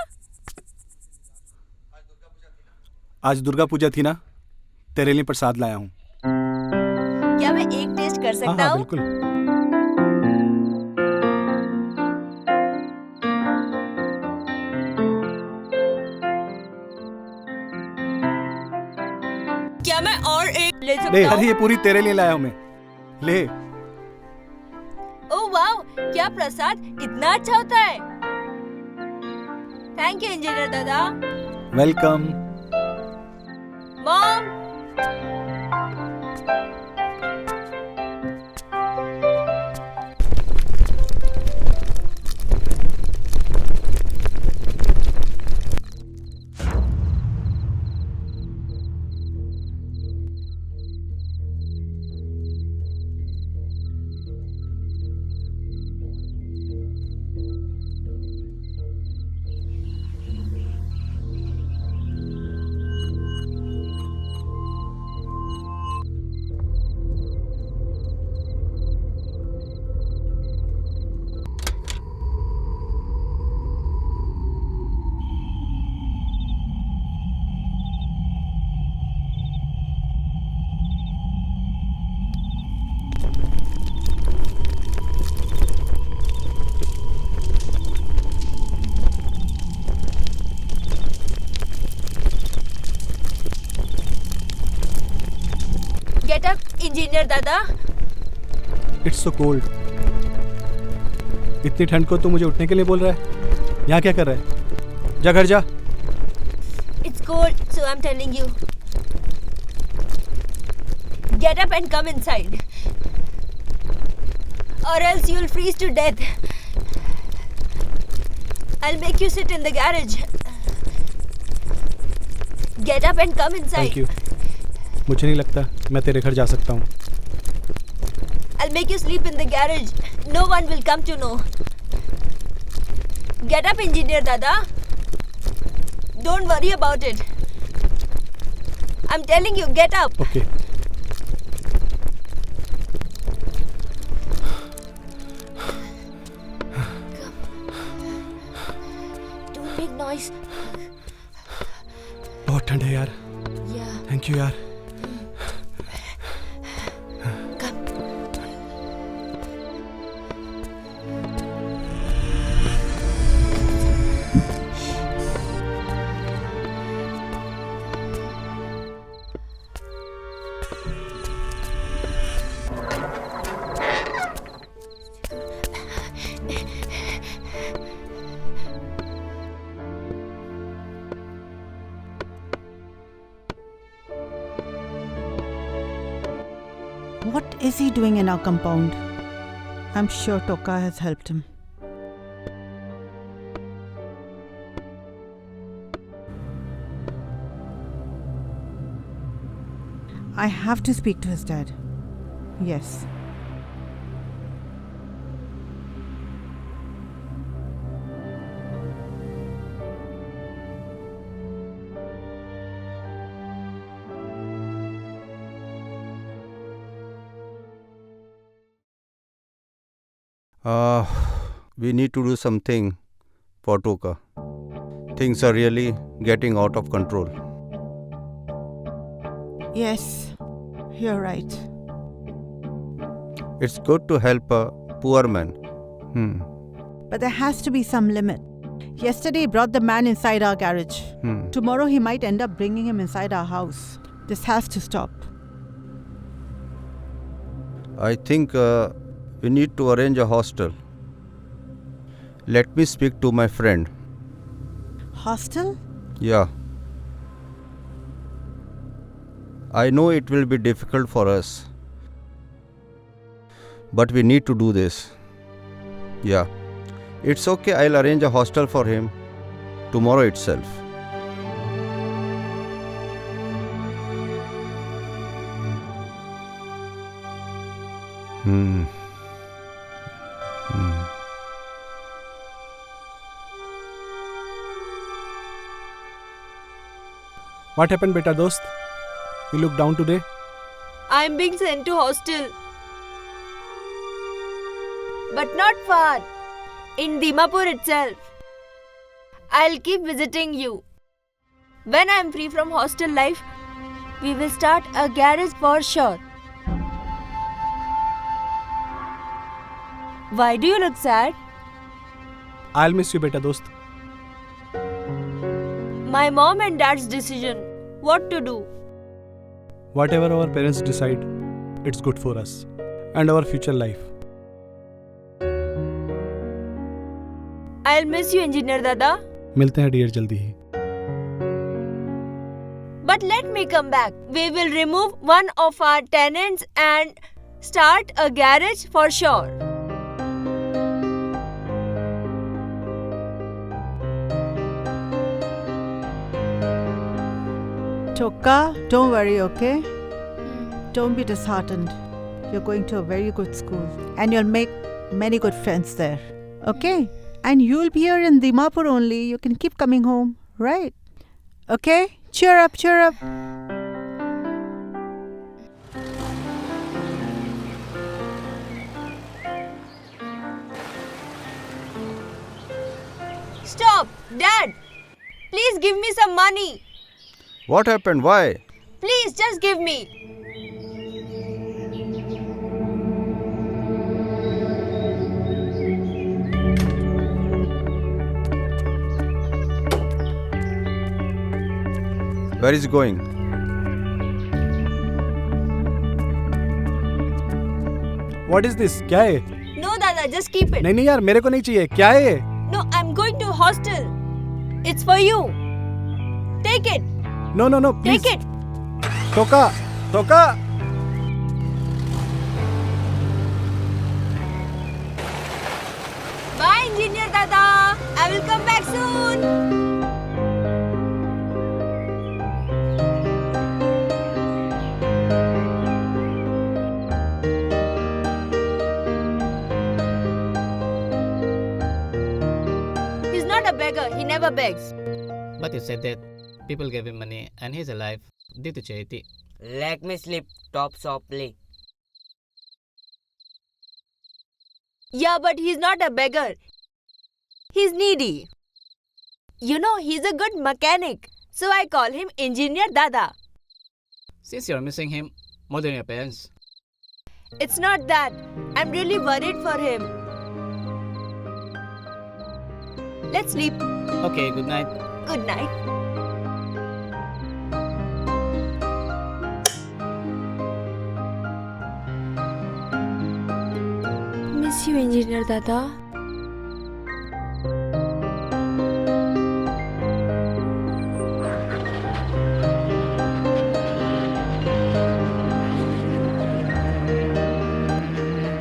आज दुर्गा पूजा थी ना तेरे लिए प्रसाद लाया हूँ क्या मैं एक टेस्ट कर सकता हाँ हूँ बिल्कुल क्या मैं और एक ले ले सकता अरे हूँ ये पूरी तेरे लिए लाया हूँ मैं ले ओह वाओ क्या प्रसाद इतना अच्छा होता है थैंक यू इंजीनियर दादा welcome mom get up engineer दादा इट्स सो कोल्ड इतनी ठंड को तू मुझे उठने के लिए बोल रहा है यहाँ क्या कर रहा है जा घर जा It's cold, so I'm telling you. Get up and come inside. Or else you'll freeze to death. I'll make you sit in the garage. Get up and come inside. Thank you मुझे नहीं लगता मैं तेरे घर जा सकता हूँ I'll make you sleep in the garage. No one will come to know. Get up, engineer Dada. Don't worry about it. I'm telling you, get up. Okay Don't make noise. बहुत ठंड है यार थैंक यू यार. What is he doing in our compound? I'm sure Toka has helped him. I have to speak to his dad. Yes. We need to do something for Toka. Things are really getting out of control. Yes, you're right. It's good to help a poor man. But there has to be some limit. Yesterday he brought the man inside our garage. Tomorrow he might end up bringing him inside our house. This has to stop. I think we need to arrange a hostel. Let me speak to my friend. Hostel? Yeah. I know it will be difficult for us, but we need to do this. Yeah. It's okay, I'll arrange a hostel for him tomorrow itself. What happened, beta dost? You look down today? I'm being sent to hostel. But not far. In Dimapur itself. I'll keep visiting you. When I'm free from hostel life, we will start a garage for sure. Why do you look sad? I'll miss you, beta dost. My mom and dad's decision. What to do? Whatever our parents decide, it's good for us and our future life. I'll miss you, Engineer Dada. मिलते हैं डियर जल्दी ही. But let me come back. We will remove one of our tenants and start a garage for sure. Toka, don't worry, okay? Don't be disheartened. You're going to a very good school and you'll make many good friends there, okay? And you'll be here in Dimapur only. You can keep coming home, right? Okay? Cheer up, cheer up. Stop! Dad! Please give me some money. What happened? Why? Please, just give me. Where is he going? What is this? क्या है? No, Dada, just keep it. नहीं नहीं यार, मेरे को नहीं चाहिए. क्या है ये? No, I'm going to hostel. It's for you. Take it. No, no, no, please. Take it. Toka, Toka. Bye, Engineer Dada. I will come back soon. He's not a beggar. He never begs. But he said that people gave him money and he's alive due to charity. Let me sleep. Talk softly. Yeah, but he's not a beggar. He's needy. You know, he's a good mechanic. So I call him Engineer Dada. since you're missing him more than your parents. It's not that. I'm really worried for him. Let's sleep. Okay, good night. Good night. Miss you, Engineer Dada.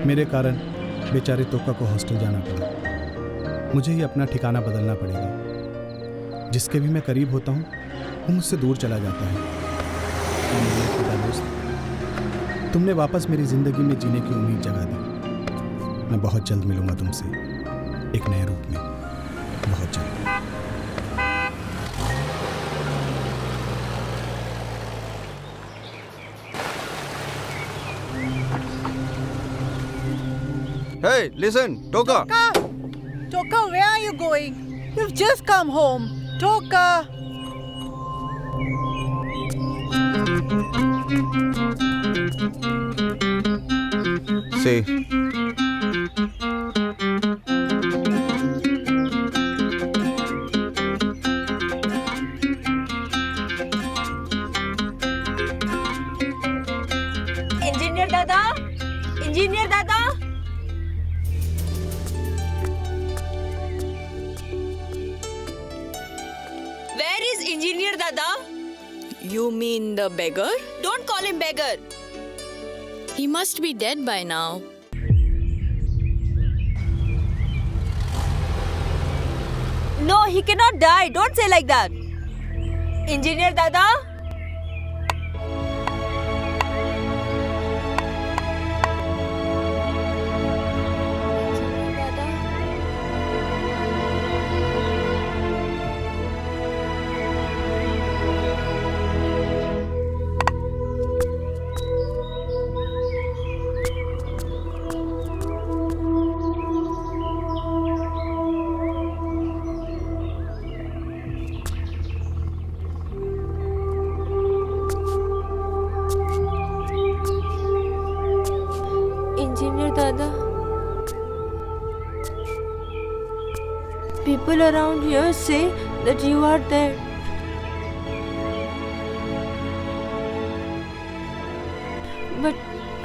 मेरे कारण बेचारे तोका को हॉस्टल जाना पड़ा। मुझे ही अपना ठिकाना बदलना पड़ेगा। जिसके भी मैं करीब होता हूँ वो मुझसे दूर चला जाता है। और मेरे खुदा दोस्त, तुमने वापस मेरी ज़िंदगी में जीने की उम्मीद जगा दी। मैं बहुत जल्द मिलूंगा तुमसे, एक नए रूप में, बहुत जल्द। Hey, listen, Toka. Toka, where are you going? You've just come home. Toka. See. Engineer Dada. Engineer Dada. Where is Engineer Dada? You mean the beggar? Don't call him beggar. He must be dead by now. No, he cannot die. Don't say like that. Engineer Dada? Engineer Dada, people around here say that you are dead. But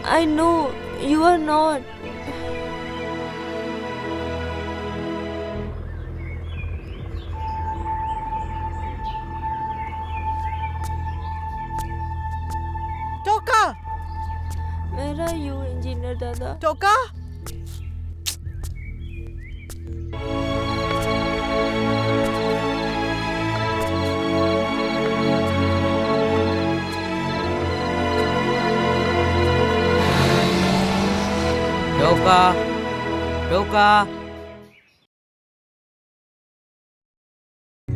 I know you are not. Toka. Where are you, Engineer Dada? Toka. Toka. Toka.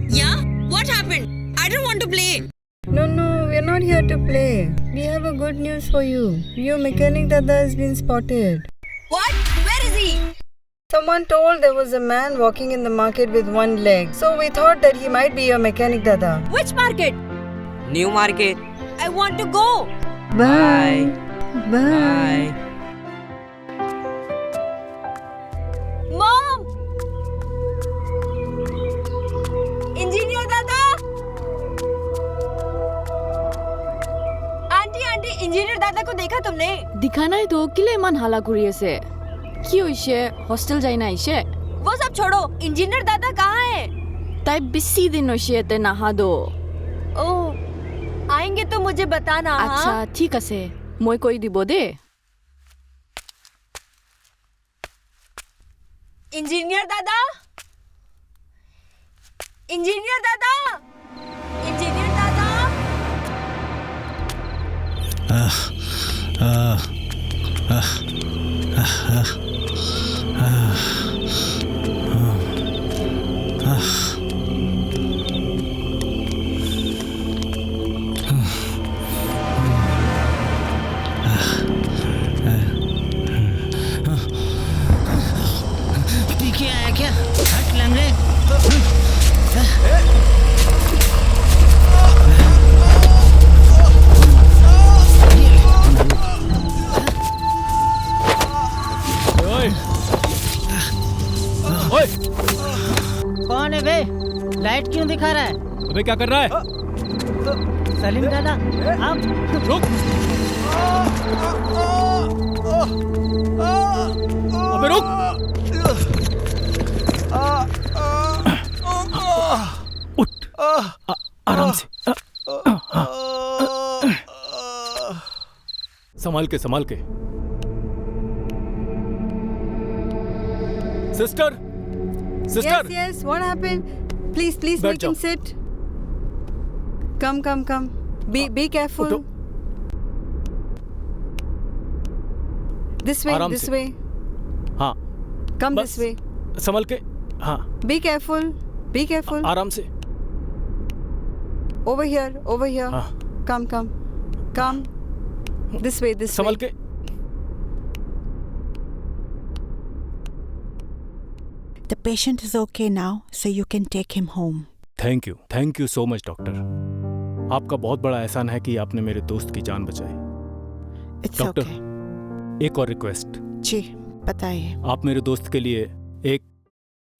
Yeah? What happened? I don't want to play. No, we're not here to play. We have a good news for you. Your mechanic Dada has been spotted. What? Where is he? Someone told there was a man walking in the market with one leg. So we thought that he might be your mechanic Dada. Which market? New market. I want to go. Bye. Bye. Mom! Engineer Dada! Aunty engineer दादा को देखा तुमने? दिखा নাই তো কিলে ইমান হালা কৰি আছে কি হইছে হোস্টেল যাই না আইছে वो सब छोड़ो इंजीनियर दादा कहाँ है? তাই বেশি দিন হইছে তে নাহা দো ओह आएंगे तो मुझे बताना আচ্ছা हाँ? ঠিক আছে মই কৈ দিব দে इंजीनियर दादा इंजीनियर दादा इंजीनियर दादा पीछे आया क्या हट लंगड़े क्यों दिखा रहा है? अबे क्या कर रहा है? सलीम दादा आप रुक। अबे रुक। उठ। आराम से। संभाल के संभाल के। Sister sister. Yes, yes. What happened? Please, please बैठ make him sit. Come. Be careful. This way, आराम this से। way. हाँ Come बस this way. संभल के। हाँ Be careful. Be careful. आराम से। Over here. हाँ Come. This way. संभल के। The patient is okay now, so you can take him home. Thank you so much doctor. आपका बहुत बड़ा एहसान है कि आपने मेरे दोस्त की जान बचाई। It's doctor okay. एक और रिक्वेस्ट। जी बताइए। आप मेरे दोस्त के लिए एक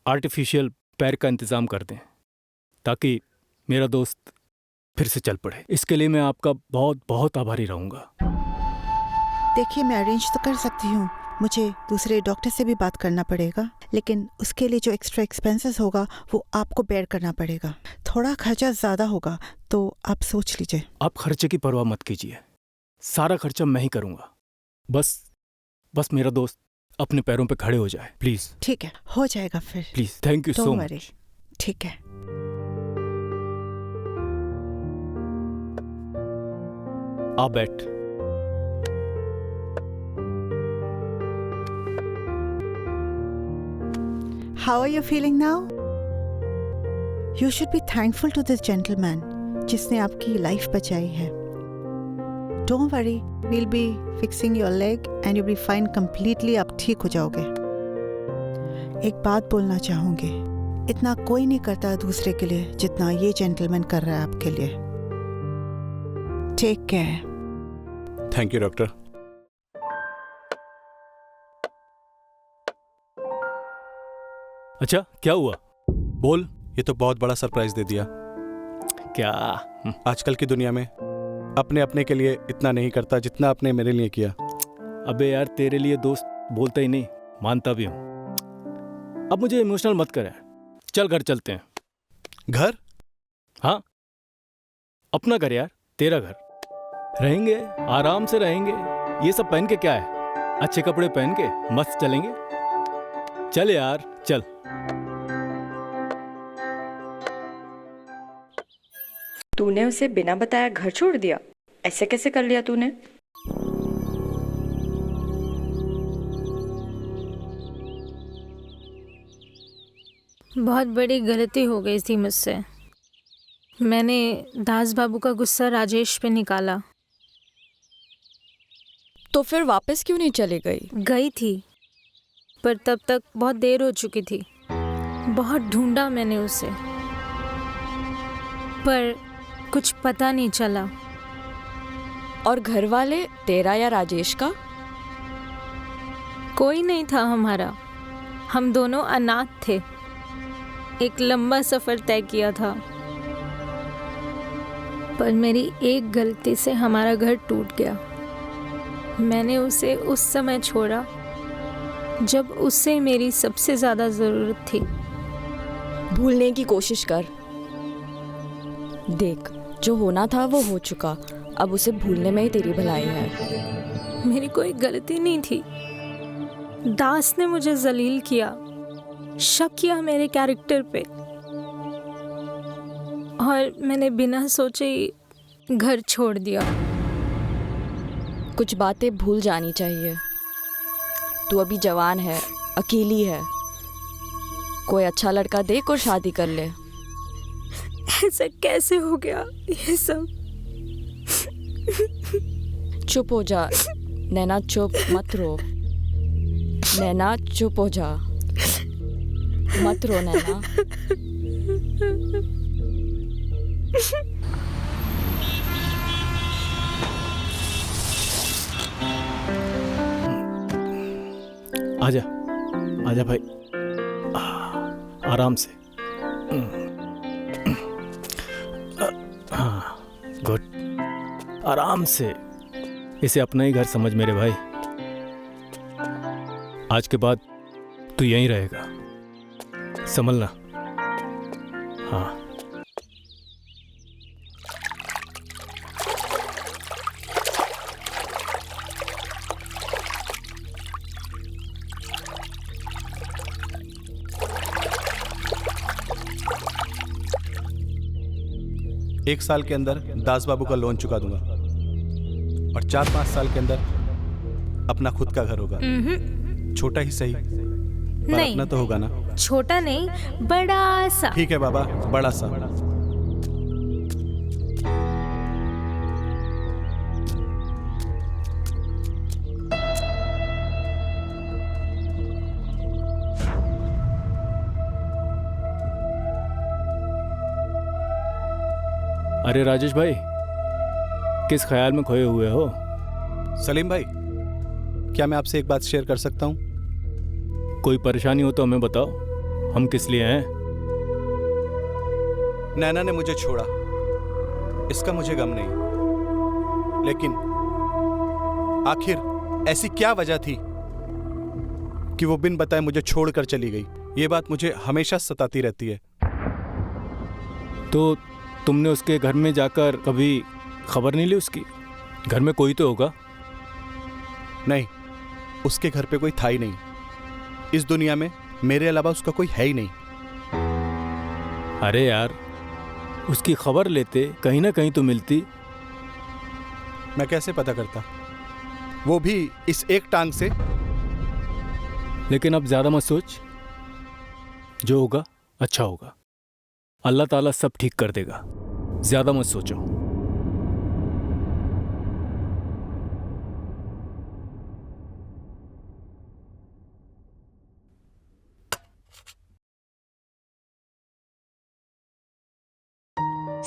आर्टिफिशियल पैर का इंतजाम कर दें ताकि मेरा दोस्त फिर से चल पड़े। इसके लिए मैं आपका बहुत बहुत आभारी रहूंगा। देखिए मैं अरेंज तो कर सकती हूँ, मुझे दूसरे डॉक्टर से भी बात करना पड़ेगा, लेकिन उसके लिए जो एक्स्ट्रा एक्सपेंसेस होगा वो आपको बेयर करना पड़ेगा। थोड़ा खर्चा ज़्यादा होगा तो आप सोच लीजिए। आप खर्चे की परवाह मत कीजिए, सारा खर्चा मैं ही करूंगा। बस मेरा दोस्त अपने पैरों पे खड़े हो जाए, प्लीज। ठीक है, हो जाएगा फिर। Please, thank you so much. ठीक है। आप बैठ। How are you feeling now? You should be thankful to this gentleman जिसने आपकी लाइफ बचाई है। Don't worry, we'll be fixing your leg and you'll be fine completely। आप ठीक हो जाओगे। एक बात बोलना चाहूँगी, इतना कोई नहीं करता दूसरे के लिए जितना ये जेंटलमैन कर रहा है आपके लिए। Take care। Thank you doctor. अच्छा क्या हुआ? बोल। ये तो बहुत बड़ा सरप्राइज दे दिया। क्या? आजकल की दुनिया में अपने अपने के लिए इतना नहीं करता जितना आपने मेरे लिए किया। अबे यार, तेरे लिए दोस्त बोलता ही नहीं, मानता भी हूँ। अब मुझे इमोशनल मत कर, चल घर चलते हैं। घर? हाँ, अपना घर यार, तेरा घर। रहेंगे, आराम से रहेंगे। ये सब पहन के क्या है, अच्छे कपड़े पहन के मस्त चलेंगे। चल यार चल। तूने उसे बिना बताया घर छोड़ दिया? ऐसे कैसे कर लिया तूने? बहुत बड़ी गलती हो गई थी मुझसे। मैंने दास बाबू का गुस्सा राजेश पे निकाला। तो फिर वापस क्यों नहीं चली गई? गई थी, पर तब तक बहुत देर हो चुकी थी। बहुत ढूंढा मैंने उसे, पर कुछ पता नहीं चला। और घर वाले, तेरा या राजेश का? कोई नहीं था हमारा, हम दोनों अनाथ थे। एक लंबा सफर तय किया था, पर मेरी एक गलती से हमारा घर टूट गया। मैंने उसे उस समय छोड़ा जब उससे मेरी सबसे ज्यादा जरूरत थी। भूलने की कोशिश कर। देख, जो होना था वो हो चुका, अब उसे भूलने में ही तेरी भलाई है। मेरी कोई गलती नहीं थी। दास ने मुझे जलील किया, शक किया मेरे कैरेक्टर पे, और मैंने बिना सोचे ही घर छोड़ दिया। कुछ बातें भूल जानी चाहिए। तू अभी जवान है, अकेली है। कोई अच्छा लड़का देख और शादी कर ले। ऐसा कैसे हो गया ये सब? चुप हो जा नैना, चुप मत रो। नैना चुप हो जा, मत रो नैना। आजा आजा भाई, आराम से। हाँ गुड, आराम से। इसे अपना ही घर समझ मेरे भाई। आज के बाद तू यहीं रहेगा, संभलना। हाँ। एक साल के अंदर दास बाबू का लोन चुका दूंगा और 4-5 साल के अंदर अपना खुद का घर होगा। छोटा ही सही, पर नहीं। अपना तो होगा ना। छोटा नहीं, बड़ा सा। ठीक है बाबा, बड़ा सा। अरे राजेश भाई, किस ख्याल में खोए हुए हो? सलीम भाई, क्या मैं आपसे एक बात शेयर कर सकता हूँ? कोई परेशानी हो तो हमें बताओ, हम किस लिए हैं। नैना ने मुझे छोड़ा, इसका मुझे गम नहीं, लेकिन आखिर ऐसी क्या वजह थी कि वो बिन बताए मुझे छोड़कर चली गई? ये बात मुझे हमेशा सताती रहती है। तो तुमने उसके घर में जाकर कभी खबर नहीं ली उसकी? घर में कोई तो होगा। नहीं, उसके घर पे कोई था ही नहीं। इस दुनिया में मेरे अलावा उसका कोई है ही नहीं। अरे यार, उसकी खबर लेते, कहीं ना कहीं तो मिलती। मैं कैसे पता करता, वो भी इस एक टांग से? लेकिन अब ज्यादा मत सोच, जो होगा अच्छा होगा। अल्लाह ताला सब ठीक कर देगा, ज्यादा मत सोचो।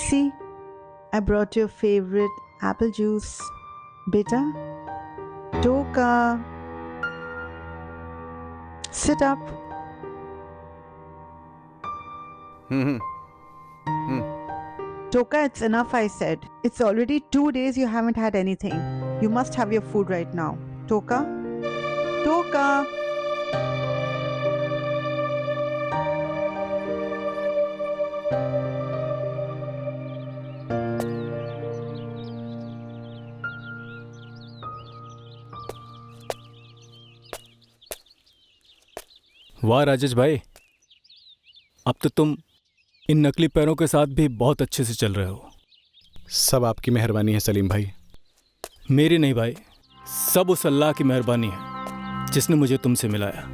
See, I brought your favorite apple juice. Beta, Toka, sit up. Toka, it's enough, I said. It's already 2 days you haven't had anything. You must have your food right now. Toka? Toka! वाह राजेश भाई, अब तो तुम इन नकली पैरों के साथ भी बहुत अच्छे से चल रहे हो। सब आपकी मेहरबानी है सलीम भाई। मेरी नहीं भाई, सब उस अल्लाह की मेहरबानी है जिसने मुझे तुमसे मिलाया।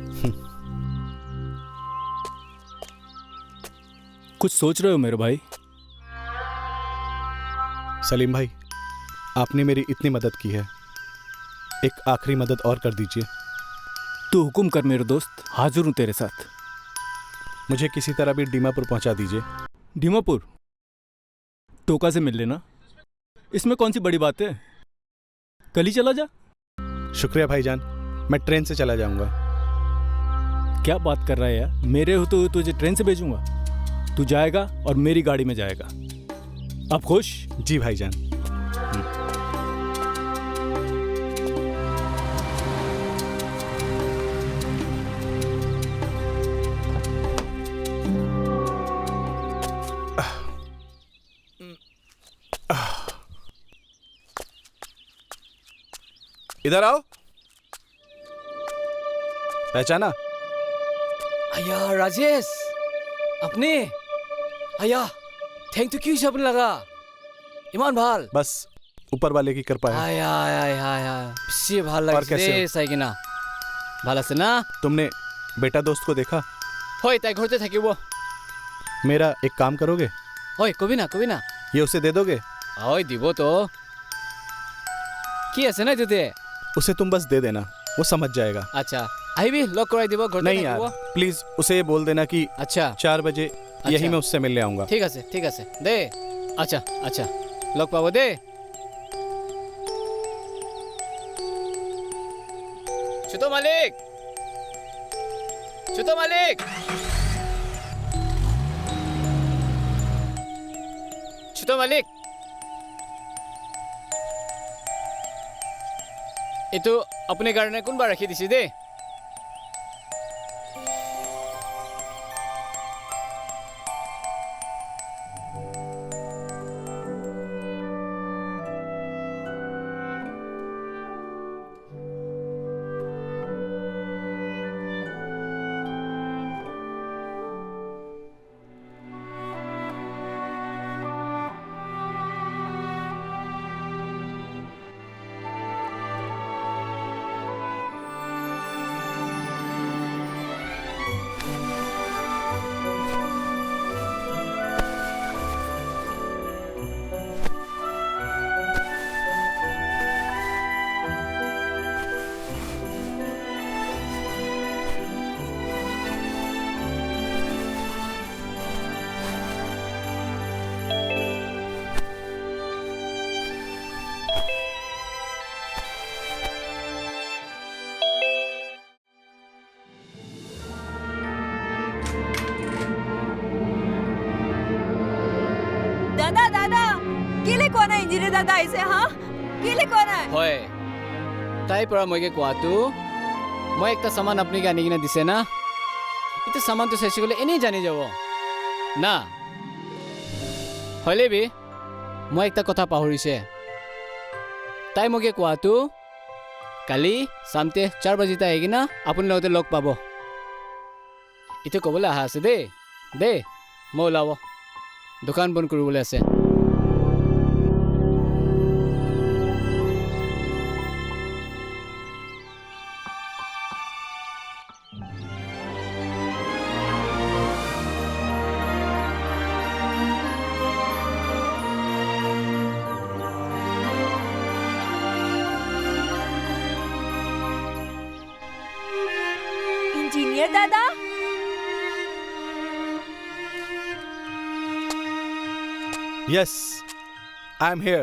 कुछ सोच रहे हो मेरे भाई? सलीम भाई, आपने मेरी इतनी मदद की है, एक आखिरी मदद और कर दीजिए। तू हुक्म कर मेरे दोस्त, हाजिर हूं तेरे साथ। मुझे किसी तरह भी दीमापुर पहुंचा दीजिए। दीमापुर? टोका से मिल लेना, इसमें कौन सी बड़ी बात है, कल ही चला जा। शुक्रिया भाईजान, मैं ट्रेन से चला जाऊंगा। क्या बात कर रहा है यार, मेरे हो तो तुझे ट्रेन से भेजूंगा। तू जाएगा और मेरी गाड़ी में जाएगा। अब खुश? जी भाईजान। इधर आओ। पहचाना? अया राजेश, अपने अया थैंक यू क्यों शब्द लगा इमान भाल। बस ऊपर वाले की कृपा है। आया आया आया आया पिछे भाल लग और कैसे हो? सही कि ना भाला से ना। तुमने बेटा दोस्त को देखा? होय ताई घरते थकी वो। मेरा एक काम करोगे? होय कभी ना ये उसे दे दोगे? होय दिबो तो की ऐसे ना देते। उसे तुम बस दे देना, वो समझ जाएगा। अच्छा आई भी लॉक कराई देबो घर। नहीं यार, प्लीज उसे ये बोल देना कि अच्छा 4 बजे यही मैं उससे मिलने आऊंगा। ठीक है दे। अच्छा लॉक पावो दे। छुतो मालिक छुतो मालिक इतो अपने गार्डन कोन बार रखी दिसी दे दादा दादा केले कोण आहे इंजिनियर दादा ऐसे हाँ केले कोण आहे होय ताई परा मगे कोआतु मैं एक सामान अपनी गानी की ना दिसे ना इते सामान तो सैसी कोले एनी जानी जावो ना हले भी मैं एक कथा पाहरिसे ताई मगे कोआतु काली सामते 4 बजे आएगी ना अपन लगते लग पाबो इते कबले आहा आसे दे मैं ओलाव दुकान बंद কৰিবলৈ আছে इंजीनियर दादा Yes, I am here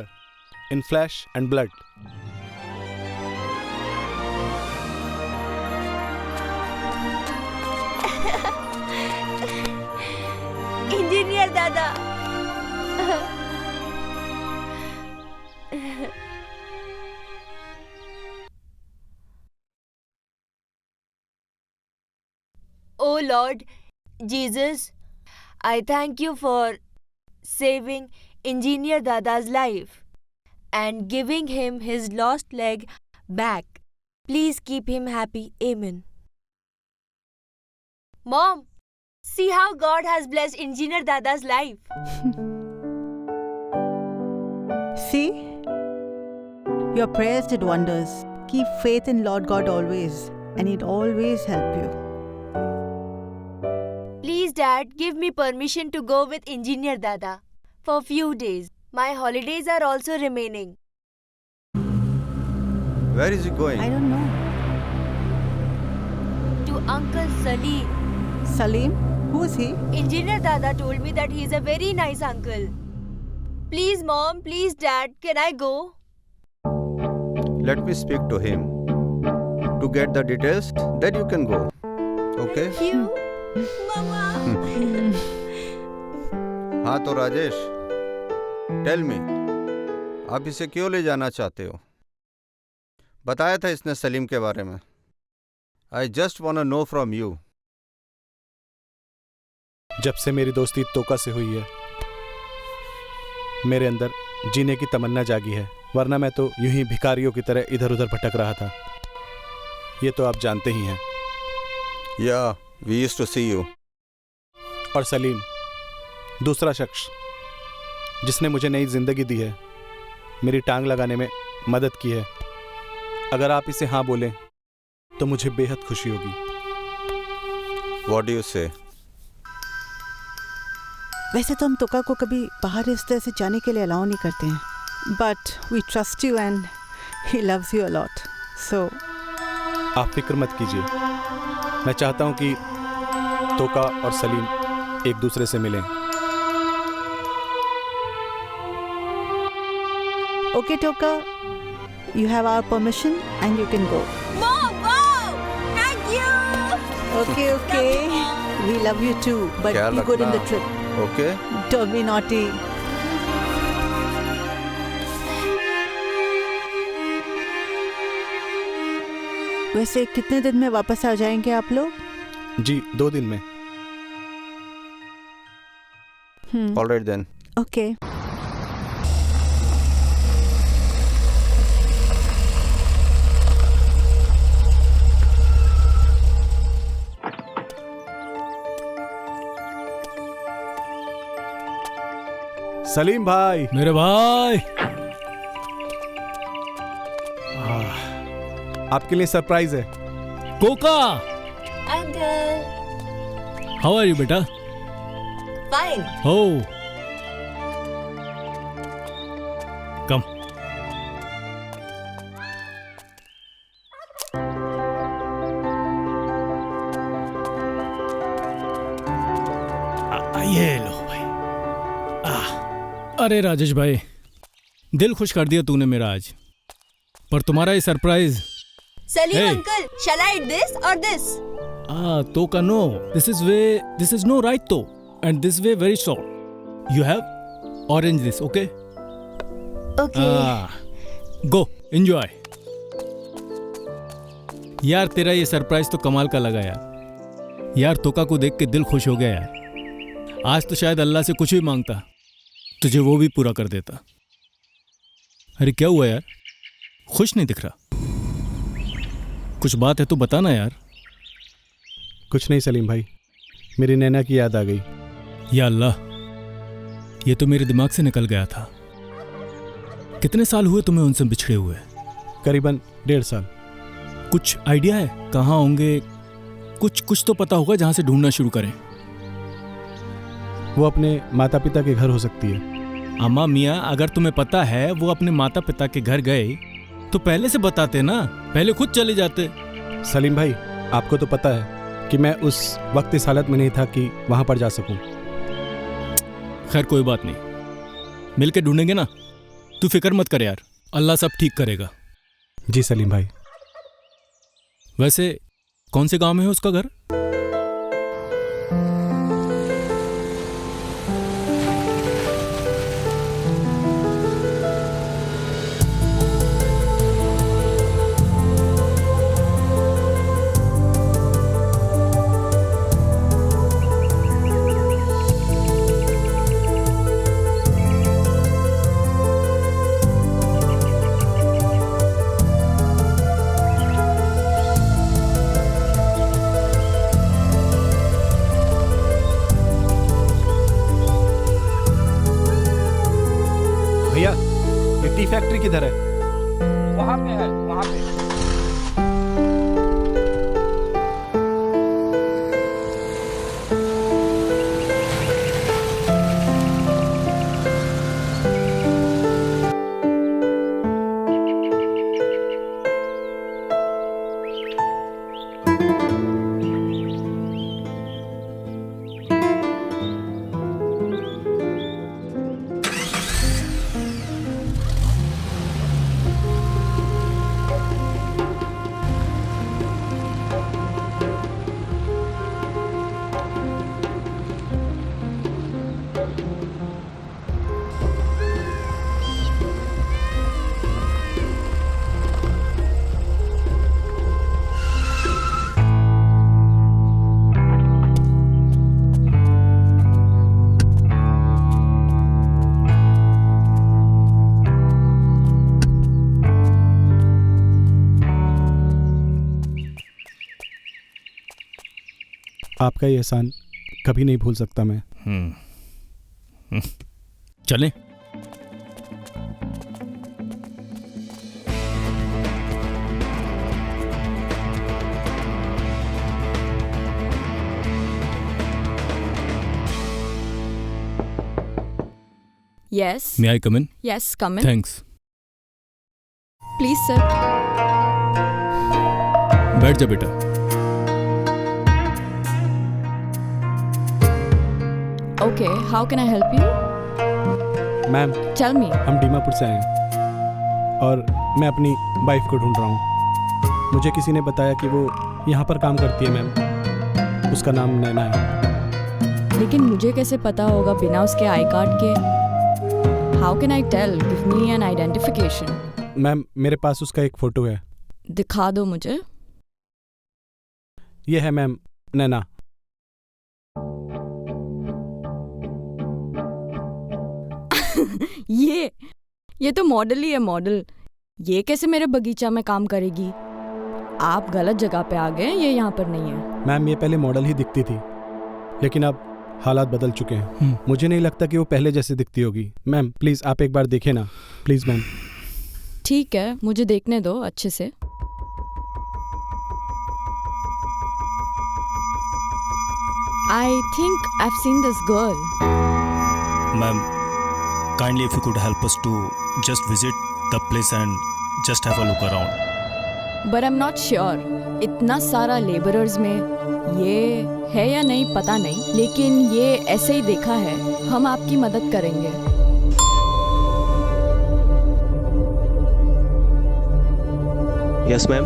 in flesh and blood. Engineer दादा Oh Lord Jesus, I thank you for saving Engineer Dada's life and giving him his lost leg back. Please keep him happy. Amen. Mom, see how God has blessed Engineer Dada's life. See? Your prayers did wonders. Keep faith in Lord God always, and He'll always help you. Please, Dad, give me permission to go with Engineer Dada for a few days. My holidays are also remaining. Where is he going? I don't know. To Uncle Salim. Salim? Who is he? Engineer Dada told me that he is a very nice uncle. Please, Mom, please, Dad, can I go? Let me speak to him. To get the details, then you can go. Okay? You? Mama. हाँ तो राजेश, टेल मी, आप इसे क्यों ले जाना चाहते हो? बताया था इसने सलीम के बारे में. I just wanna know from you. जब से मेरी दोस्ती तोका से हुई है, मेरे अंदर जीने की तमन्ना जागी है, वरना मैं तो यूं ही भिखारियों की तरह इधर उधर भटक रहा था. ये तो आप जानते ही हैं. Yeah, we used to see you. और सलीम, दूसरा शख्स जिसने मुझे नई जिंदगी दी है, मेरी टांग लगाने में मदद की है. अगर आप इसे हाँ बोलें तो मुझे बेहद खुशी होगी. What do you say? वैसे तो हम तोका को कभी बाहर इस तरह से जाने के लिए अलाउ नहीं करते हैं. But we trust you and he loves you a lot. So आप फिक्र मत कीजिए. मैं चाहता हूं कि तोका और सलीम एक दूसरे से मिलें. ओके टोका, you have our permission and you can go. Mom, wow! Thank you! Okay. We love you too, but ख्याल be good in the रखना. trip. Okay? Don't be naughty. वैसे कितने दिन में वापस आ जाएंगे आप लोग? जी 2 दिन में। Alright then. ओके। सलीम भाई, मेरे भाई, आपके लिए सरप्राइज है। कोका, अंकल। हाउ आर यू बेटा? फाइन। हो, कम। ये लो भाई। अरे राजेश भाई, दिल खुश कर दिया तूने मेरा आज। पर तुम्हारा ये surprise. Salim uncle, shall I eat this or this? तो का no, this is no right तो, and this way very short. You have orange this, okay? Okay. Go, enjoy. यार तेरा ये सरप्राइज तो कमाल का लगा यार। यार तोका को देख के दिल खुश हो गया यार। आज तो शायद अल्लाह से कुछ भी मांगता, तुझे वो भी पूरा कर देता। अरे क्या हुआ यार, खुश नहीं दिख रहा? कुछ बात है तो बताना यार। कुछ नहीं सलीम भाई, मेरी नैना की याद आ गई। या अल्लाह, ये तो मेरे दिमाग से निकल गया था। कितने साल हुए तुम्हें उनसे बिछड़े हुए? करीबन 1.5 साल। कुछ आइडिया है कहाँ होंगे? कुछ तो पता होगा जहाँ से ढूंढना शुरू करें। वो अपने माता पिता के घर हो सकती है। अम्मा मियाँ, अगर तुम्हें पता है वो अपने माता पिता के घर गए तो पहले से बताते ना, पहले खुद चले जाते। सलीम भाई, आपको तो पता है कि मैं उस वक्त इस हालत में नहीं था कि वहां पर जा सकूं। खैर कोई बात नहीं, मिलके ढूंढेंगे ना। तू फिक्र मत कर यार, अल्लाह सब ठीक करेगा। जी सलीम भाई। वैसे कौन से गांव में है उसका घर? भैया, ये टी फैक्ट्री किधर है? वहाँ पे है, वहाँ पे। आपका ये एहसान कभी नहीं भूल सकता मैं। चलें? Yes. May I come in? Yes, come in. Thanks. Please, sir. बैठ जा बेटा। Okay, how can I help you? Ma'am, Tell me. हम दीमापुर से आए हैं और मैं अपनी वाइफ को ढूंढ रहा हूँ। मुझे किसी ने बताया कि वो यहाँ पर काम करती है मैम। उसका नाम नैना है। लेकिन मुझे कैसे पता होगा बिना उसके आई कार्ड के? How can I tell? Give me an identification. Ma'am, मेरे पास उसका एक फ़ोटो है। दिखा दो मुझे। ये है मैम नैना। ये तो मॉडल ही है, मॉडल। ये कैसे मेरे बगीचा में काम करेगी? आप गलत जगह पे आ गए, ये यहाँ पर नहीं है। मैम ये पहले मॉडल ही दिखती थी, लेकिन अब हालात बदल चुके हैं। मुझे नहीं लगता कि वो पहले जैसे दिखती होगी। मैम प्लीज आप एक बार देखें ना, प्लीज मैम। ठीक है, मुझे देखने दो अच्छे से। I think I've seen this girl. Ma'am, kindly if you could help us to just visit the place and just have a look around. But I'm not sure. इतना सारा लेबरर्स में ये है या नहीं पता नहीं, लेकिन ये ऐसे ही देखा है। हम आपकी मदद करेंगे। Yes, ma'am.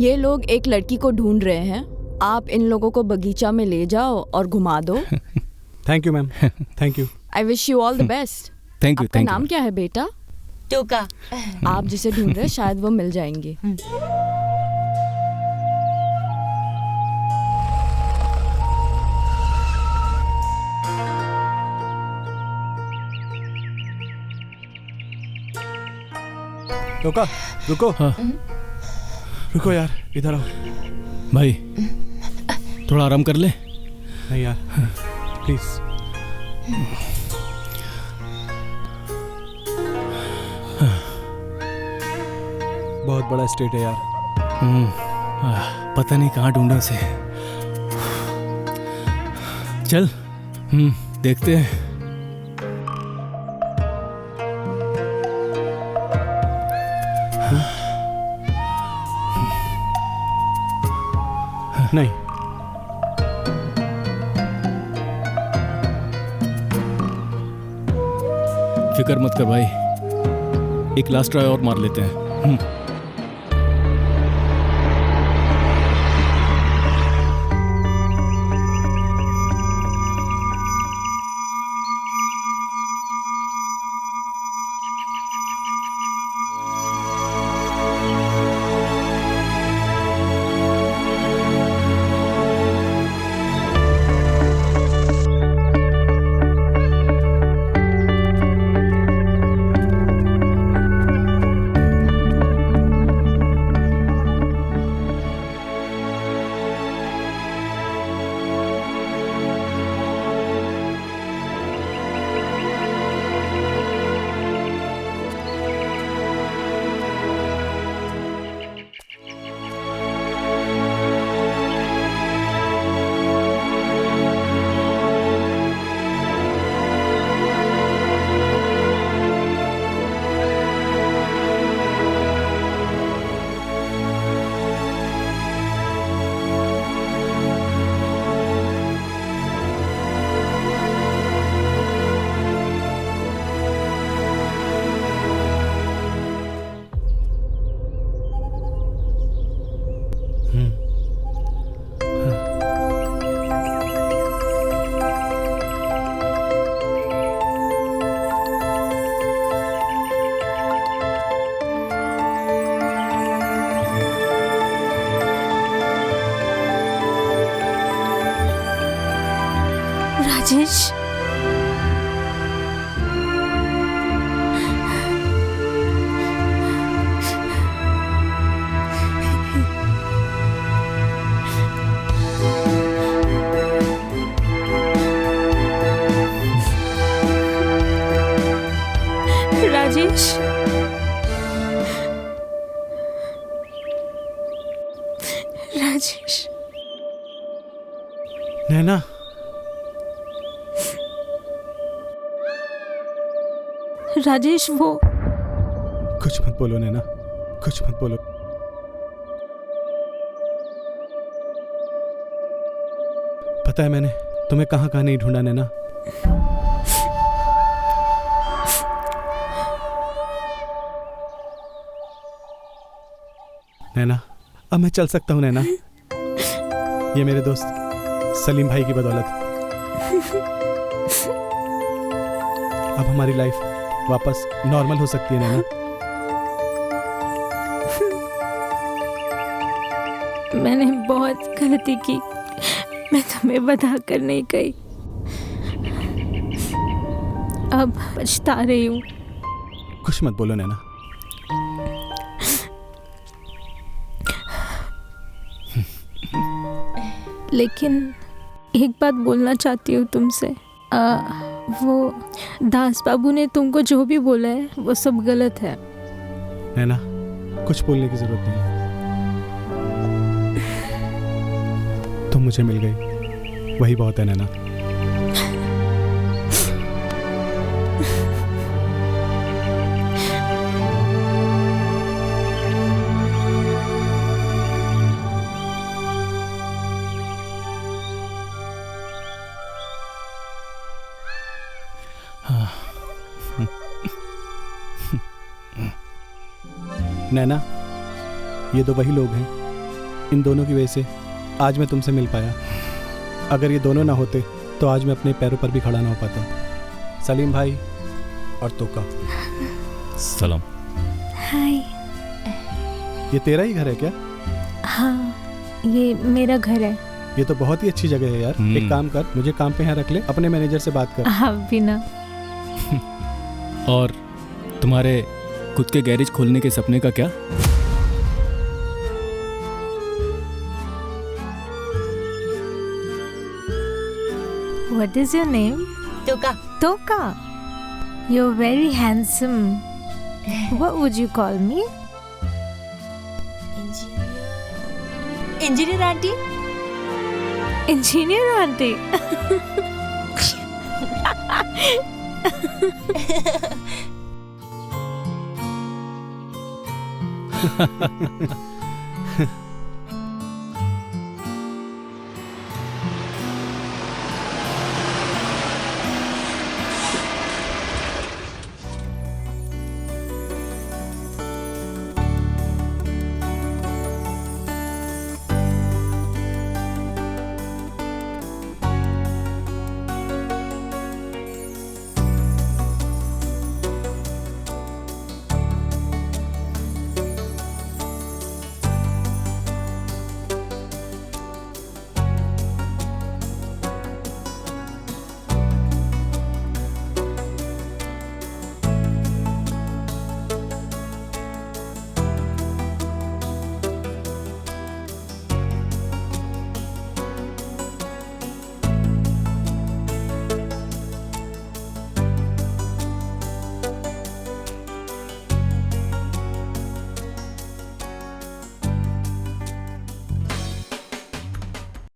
ये लोग एक लड़की को ढूंढ रहे हैं। आप इन लोगों को बगीचा में ले जाओ और घुमा दो। Thank you ma'am, thank you. I wish you all the best. Thank you. आपका नाम क्या है बेटा? टोका। आप जिसे ढूंढ रहे हैं शायद वो मिल जाएंगे। टोका रुको। रुको यार, इधर आओ। भाई थोड़ा आराम कर ले। नहीं यार प्लीज। बहुत बड़ा स्टेट है यार। पता नहीं कहाँ ढूंढा उसे। चल देखते हैं। नहीं, फिक्र मत कर भाई, एक लास्ट ट्राई और मार लेते हैं। राजेश, राजेश, राजेश। नैना, राजेश वो कुछ मत बोलो नैना, कुछ मत बोलो। पता है मैंने तुम्हें कहाँ कहाँ नहीं ढूंढा नैना। नैना अब मैं चल सकता हूँ नैना, ये मेरे दोस्त सलीम भाई की बदौलत। अब हमारी लाइफ वापस नॉर्मल हो सकती है नैना। मैंने बहुत गलती की। मैं तुम्हें बता कर नहीं गई। अब पछता रही हूँ। कुछ मत बोलो नैना। लेकिन एक बात बोलना चाहती हूँ तुमसे। वो दास बाबू ने तुमको जो भी बोला है वो सब गलत है। नैना, कुछ बोलने की जरूरत नहीं है। तुम मुझे मिल गई, वही बहुत है नैना। नैना, ये तो वही लोग हैं। इन दोनों की वजह से आज मैं तुमसे मिल पाया। अगर ये दोनों ना होते तो आज मैं अपने पैरों पर भी खड़ा ना हो पाता। सलीम भाई और तोका। सलाम। हाय। ये तेरा ही घर है क्या? हाँ, ये मेरा घर है। ये तो बहुत ही अच्छी जगह है यार। एक काम कर, मुझे काम पे यहाँ रख ले, अपने मैनेजर से बात कर। हाँ बिना। और तुम्हारे खुद के गैरेज खोलने के सपने का क्या? What is your name? Toka. Toka. You're very handsome. What would you call me? Engineer auntie. Engineer auntie.